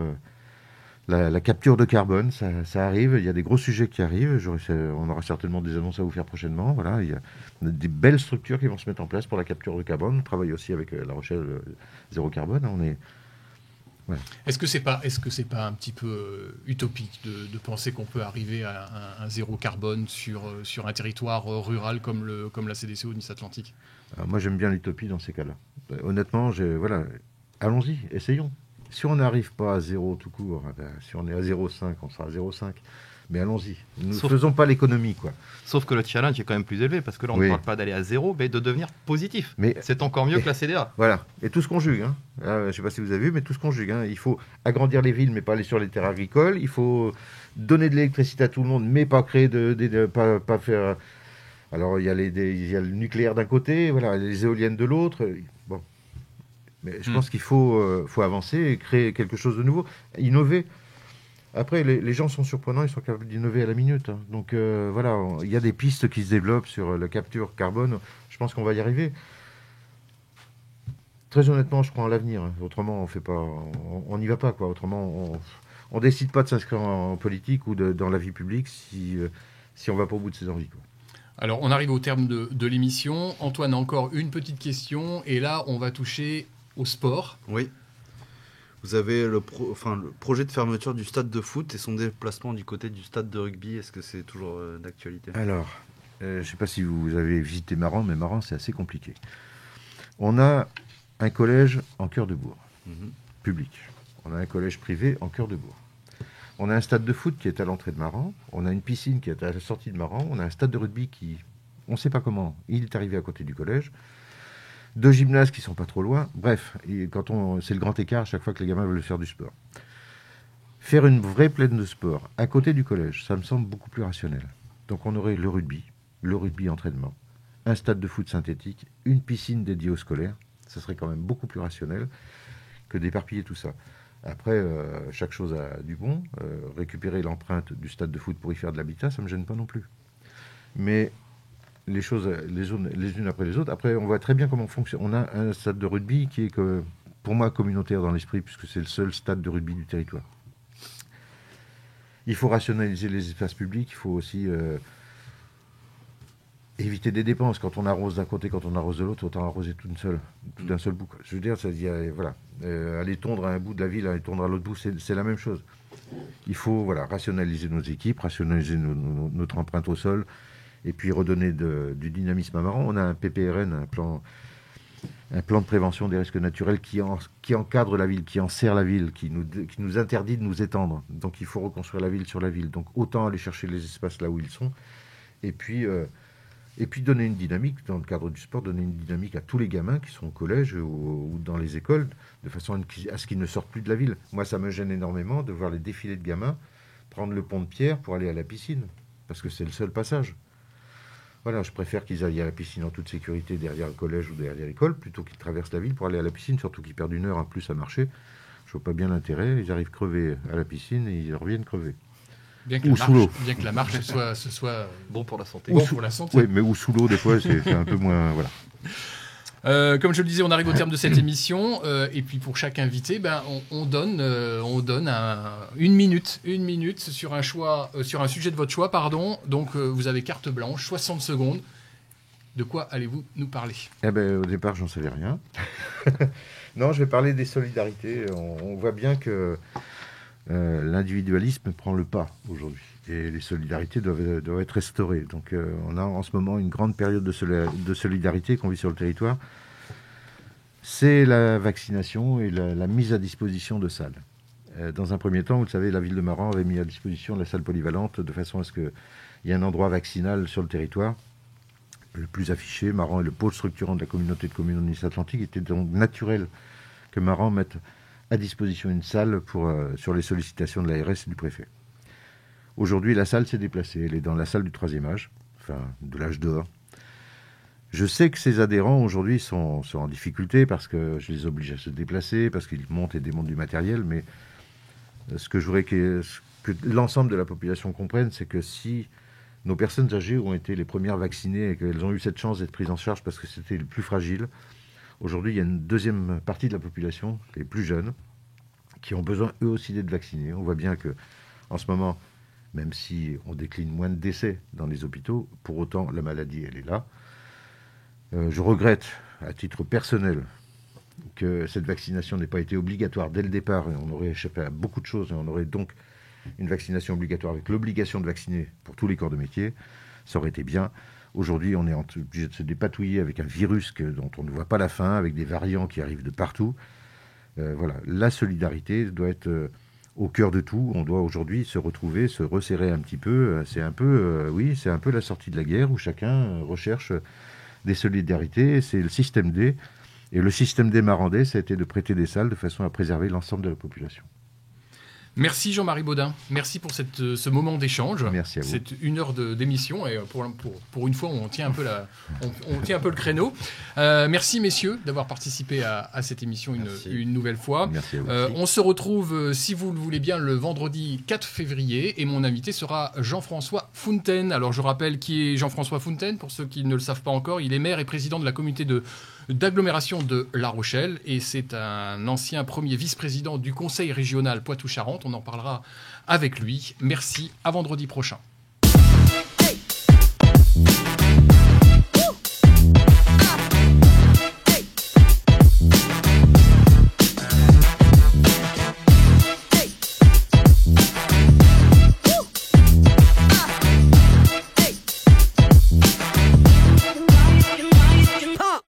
la capture de carbone. Ça arrive. Il y a des gros sujets qui arrivent. On aura certainement des annonces à vous faire prochainement. Voilà, il y a des belles structures qui vont se mettre en place pour la capture de carbone. On travaille aussi avec La Rochelle Zéro Carbone. Ouais. Est-ce que c'est pas un petit peu utopique de penser qu'on peut arriver à un zéro carbone sur un territoire rural comme la CDC Nice Atlantique ? Alors moi j'aime bien l'utopie dans ces cas-là. Honnêtement, allons-y, essayons. Si on n'arrive pas à zéro tout court, si on est à 0,5, on sera à 0,5. Mais allons-y. Nous ne faisons pas l'économie, quoi. Sauf que le challenge est quand même plus élevé, parce que là, on ne parle pas d'aller à zéro, mais de devenir positif. Mais c'est encore mieux que la CDA. Voilà. Et tout se conjugue. Je ne sais pas si vous avez vu, mais tout se conjugue. Il faut agrandir les villes, mais pas aller sur les terres agricoles. Il faut donner de l'électricité à tout le monde, mais pas créer pas faire... Alors, il y a le nucléaire d'un côté, voilà, les éoliennes de l'autre. Bon. Mais je pense qu'il faut avancer et créer quelque chose de nouveau, innover. Après, les gens sont surprenants, ils sont capables d'innover à la minute. Donc voilà, il y a des pistes qui se développent sur la capture carbone. Je pense qu'on va y arriver. Très honnêtement, je crois en l'avenir. Autrement, on n'y va pas, quoi. Autrement, on décide pas de s'inscrire en politique ou dans la vie publique si on va pas au bout de ses envies, quoi. Alors, on arrive au terme de l'émission. Antoine a encore une petite question, et là, on va toucher au sport. Oui. Vous avez le projet de fermeture du stade de foot et son déplacement du côté du stade de rugby. Est-ce que c'est toujours d'actualité ? Alors, je ne sais pas si vous avez visité Maran, mais Maran, c'est assez compliqué. On a un collège en cœur de bourg, public. On a un collège privé en cœur de bourg. On a un stade de foot qui est à l'entrée de Maran. On a une piscine qui est à la sortie de Maran. On a un stade de rugby qui, on ne sait pas comment, il est arrivé à côté du collège. 2 gymnases qui sont pas trop loin. Bref, c'est le grand écart à chaque fois que les gamins veulent faire du sport. Faire une vraie plaine de sport à côté du collège, ça me semble beaucoup plus rationnel. Donc on aurait le rugby entraînement, un stade de foot synthétique, une piscine dédiée aux scolaires. Ça serait quand même beaucoup plus rationnel que d'éparpiller tout ça. Après, chaque chose a du bon. Récupérer l'empreinte du stade de foot pour y faire de l'habitat, ça ne me gêne pas non plus. Mais les choses les unes après les autres. Après, on voit très bien comment fonctionne. On a un stade de rugby qui est, pour moi, communautaire dans l'esprit, puisque c'est le seul stade de rugby du territoire. Il faut rationaliser les espaces publics. Il faut aussi éviter des dépenses. Quand on arrose d'un côté, quand on arrose de l'autre, autant arroser tout d'un seul bout, quoi. Je veux dire, voilà, aller tondre à un bout de la ville, aller tondre à l'autre bout, c'est la même chose. Il faut rationaliser nos équipes, rationaliser notre empreinte au sol, et puis redonner du dynamisme à Maran. On a un PPRN, un plan un plan de prévention des risques naturels qui encadre la ville, qui enserre la ville, qui nous interdit de nous étendre. Donc il faut reconstruire la ville sur la ville. Donc autant aller chercher les espaces là où ils sont, et puis donner une dynamique, dans le cadre du sport, donner une dynamique à tous les gamins qui sont au collège ou dans les écoles, de façon à ce qu'ils ne sortent plus de la ville. Moi, ça me gêne énormément de voir les défilés de gamins prendre le pont de Pierre pour aller à la piscine, parce que c'est le seul passage. Voilà, je préfère qu'ils aillent à la piscine en toute sécurité derrière le collège ou derrière l'école, plutôt qu'ils traversent la ville pour aller à la piscine, surtout qu'ils perdent 1 heure en plus à marcher. Je vois pas bien l'intérêt. Ils arrivent crevés à la piscine et ils reviennent crevés. Bien que la marche soit Bon pour la santé. bon pour la santé. Oui, mais ou sous l'eau, des fois, c'est un peu moins... Voilà. Comme je le disais, on arrive au terme de cette émission. Et puis pour chaque invité, on donne une minute sur un sujet de votre choix. Donc vous avez carte blanche, 60 secondes. De quoi allez-vous nous parler ? Au départ, j'en savais rien. Non, je vais parler des solidarités. On voit bien que l'individualisme prend le pas aujourd'hui. Et les solidarités doivent être restaurées. Donc on a en ce moment une grande période de solidarité qu'on vit sur le territoire. C'est la vaccination et la mise à disposition de salles. Dans un premier temps, vous le savez, la ville de Maran avait mis à disposition la salle polyvalente de façon à ce qu'il y ait un endroit vaccinal sur le territoire. Le plus affiché, Maran est le pôle structurant de la communauté de communes Nice Atlantique. Il était donc naturel que Maran mette à disposition une salle sur les sollicitations de l'ARS et du préfet. Aujourd'hui, la salle s'est déplacée. Elle est dans la salle du 3e âge, enfin de l'âge d'or. Je sais que ces adhérents aujourd'hui sont en difficulté parce que je les oblige à se déplacer, parce qu'ils montent et démontent du matériel, mais ce que je voudrais que l'ensemble de la population comprenne, c'est que si nos personnes âgées ont été les premières vaccinées et qu'elles ont eu cette chance d'être prises en charge parce que c'était les plus fragiles, aujourd'hui, il y a une deuxième partie de la population, les plus jeunes, qui ont besoin eux aussi d'être vaccinés. On voit bien que, en ce moment, même si on décline moins de décès dans les hôpitaux, pour autant, la maladie, elle est là. Je regrette, à titre personnel, que cette vaccination n'ait pas été obligatoire dès le départ. Et on aurait échappé à beaucoup de choses. Et on aurait donc une vaccination obligatoire avec l'obligation de vacciner pour tous les corps de métier. Ça aurait été bien. Aujourd'hui, on est obligé de se dépatouiller avec un virus dont on ne voit pas la fin, avec des variants qui arrivent de partout. Voilà, la solidarité doit être au cœur de tout. On doit aujourd'hui se retrouver, se resserrer un petit peu. C'est un peu la sortie de la guerre où chacun recherche des solidarités. C'est le système D. Et le système D marandais, ça a été de prêter des salles de façon à préserver l'ensemble de la population. Merci Jean-Marie Baudin. Merci pour ce moment d'échange. Merci à vous. C'est 1 heure d'émission et pour une fois, on tient un peu le créneau. Merci messieurs d'avoir participé à cette émission une nouvelle fois. Merci à vous. On se retrouve, si vous le voulez bien, le vendredi 4 février et mon invité sera Jean-François Fountaine. Alors je rappelle qui est Jean-François Fountaine, pour ceux qui ne le savent pas encore. Il est maire et président de la communauté d'agglomération de La Rochelle et c'est un ancien premier vice-président du conseil régional Poitou-Charentes. On en parlera avec lui. Merci, à vendredi prochain.